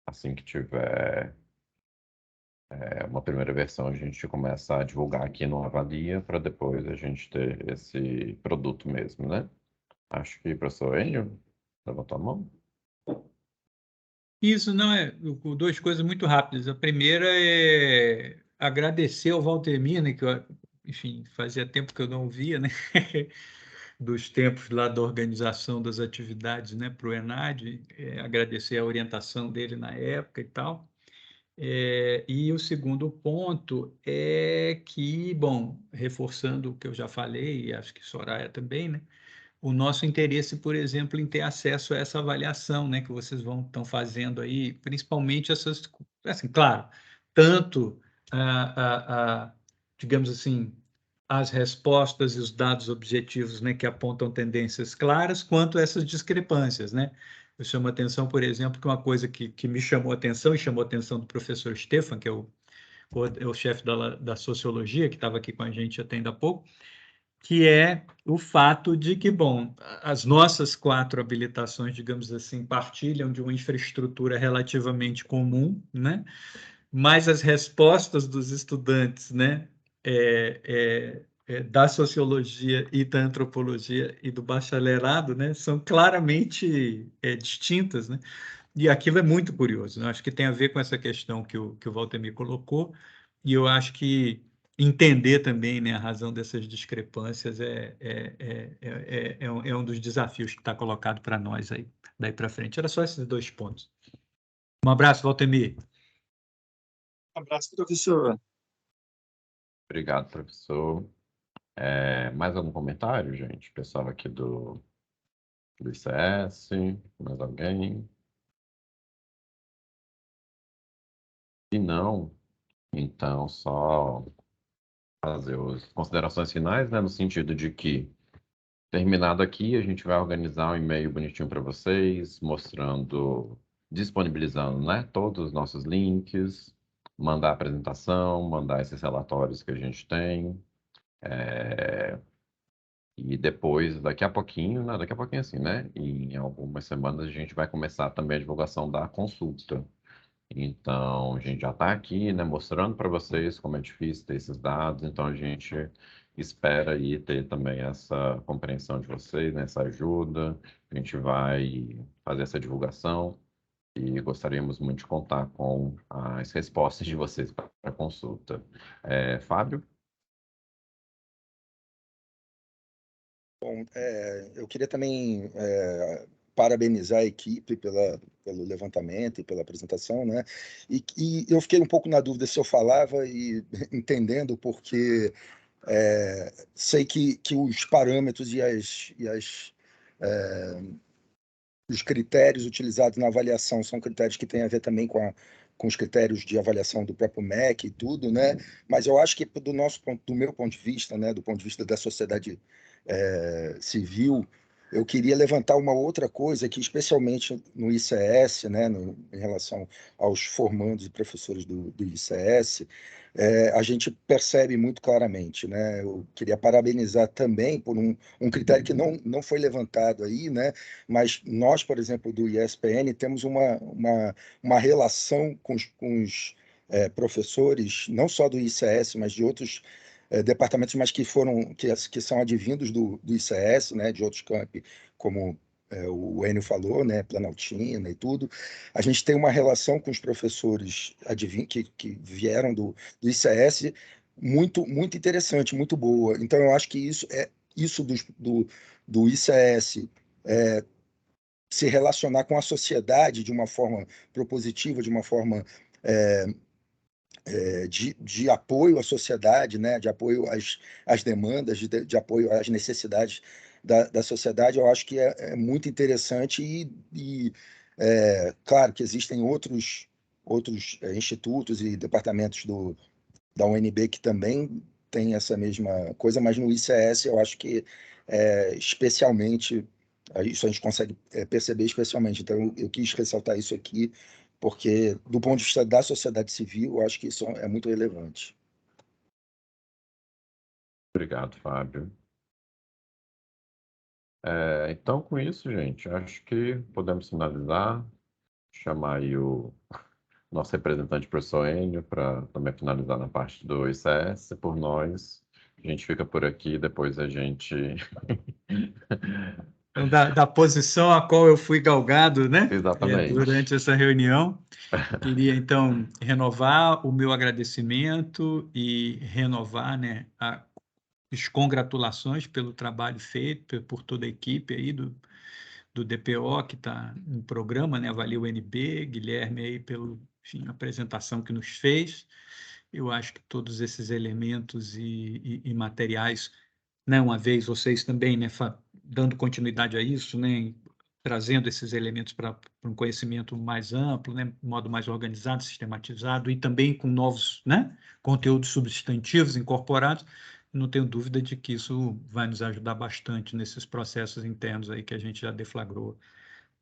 assim que tiver uma primeira versão, a gente começa a divulgar aqui no Avalia, para depois a gente ter esse produto mesmo, né? Acho que o professor Enio levantou a mão. Isso não é 2 coisas muito rápidas. A primeira é agradecer ao Valtemir, né, que eu, enfim, fazia tempo que eu não via, né, dos tempos lá da organização das atividades, né, para o ENAD, agradecer a orientação dele na época e tal. E o segundo ponto é que, bom, reforçando o que eu já falei, e acho que Soraya também, né, o nosso interesse, por exemplo, em ter acesso a essa avaliação, né, que vocês estão fazendo aí, principalmente essas, assim, claro, tanto, digamos assim, as respostas e os dados objetivos, né, que apontam tendências claras, quanto essas discrepâncias, né? Eu chamo a atenção, por exemplo, que uma coisa que me chamou a atenção e chamou a atenção do professor Stefan, que é o chefe da sociologia, que estava aqui com a gente até ainda há pouco, que é o fato de que, bom, as nossas 4 habilitações, digamos assim, partilham de uma infraestrutura relativamente comum, né? Mas as respostas dos estudantes, né, da sociologia e da antropologia e do bacharelado, né, são claramente distintas, né? E aquilo é muito curioso, né? Acho que tem a ver com essa questão que o Walter me colocou, e eu acho que entender também, né, a razão dessas discrepâncias é um dos desafios que está colocado para nós aí, daí para frente. Era só esses 2 pontos. Um abraço, Waltemir. Abraço, professor. Obrigado, professor. Mais algum comentário, gente? Pessoal aqui do ICS, mais alguém? Se não, então só fazer as considerações finais, né, no sentido de que, terminado aqui, a gente vai organizar um e-mail bonitinho para vocês, mostrando, disponibilizando, né, todos os nossos links, mandar a apresentação, mandar esses relatórios que a gente tem, e depois, daqui a pouquinho, né, daqui a pouquinho assim, né, em algumas semanas a gente vai começar também a divulgação da consulta. Então, a gente já está aqui, né, mostrando para vocês como é difícil ter esses dados, então a gente espera aí ter também essa compreensão de vocês, né, essa ajuda, a gente vai fazer essa divulgação e gostaríamos muito de contar com as respostas de vocês para a consulta. Fábio? Bom, eu queria também parabenizar a equipe pelo levantamento e pela apresentação, né? E eu fiquei um pouco na dúvida se eu falava e entendendo, porque sei que os parâmetros e os critérios utilizados na avaliação são critérios que têm a ver também com os critérios de avaliação do próprio MEC e tudo, né? Mas eu acho que do meu ponto de vista, né, do ponto de vista da sociedade civil, eu queria levantar uma outra coisa que, especialmente no ICS, né, em relação aos formandos e professores do ICS, a gente percebe muito claramente, né? Eu queria parabenizar também por um critério que não foi levantado aí, né? Mas nós, por exemplo, do ISPN, temos uma relação com os professores, não só do ICS, mas de outros departamentos, mas que são advindos do ICS, né, de outros campi, como o Enio falou, né, Planaltina e tudo. A gente tem uma relação com os professores que vieram do ICS muito interessante, muito boa. Então, eu acho que isso do ICS se relacionar com a sociedade de uma forma propositiva, de uma forma de apoio à sociedade, né, de apoio às demandas, de apoio às necessidades da sociedade, eu acho que é muito interessante claro que existem outros institutos e departamentos da UNB que também têm essa mesma coisa, mas no ICS eu acho que especialmente, isso a gente consegue perceber especialmente, então eu quis ressaltar isso aqui, porque, do ponto de vista da sociedade civil, eu acho que isso é muito relevante. Obrigado, Fábio. Então, com isso, gente, acho que podemos finalizar, chamar aí o nosso representante, professor Enio, para também finalizar na parte do ICS. Por nós, a gente fica por aqui, depois a gente... Então, da posição a qual eu fui galgado, né? Exatamente. Durante essa reunião. Queria, então, renovar o meu agradecimento e renovar, né, as congratulações pelo trabalho feito por toda a equipe aí do DPO, que está no programa, né, Avalia o NB, Guilherme aí enfim, apresentação que nos fez. Eu acho que todos esses elementos e materiais, né, uma vez vocês também, né, dando continuidade a isso, né, trazendo esses elementos para um conhecimento mais amplo, né, de modo mais organizado, sistematizado e também com novos, né, conteúdos substantivos incorporados, não tenho dúvida de que isso vai nos ajudar bastante nesses processos internos aí que a gente já deflagrou,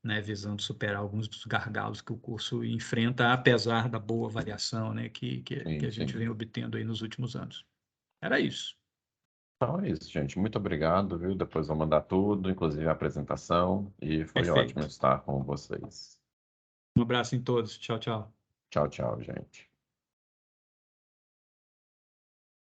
né, visando superar alguns dos gargalos que o curso enfrenta, apesar da boa avaliação, né, que a gente vem obtendo aí nos últimos anos. Era isso. Então é isso, gente. Muito obrigado, viu? Depois vou mandar tudo, inclusive a apresentação, e foi Perfeito. ótimo estar com vocês. Um abraço em todos. Tchau, tchau. Tchau, tchau, gente.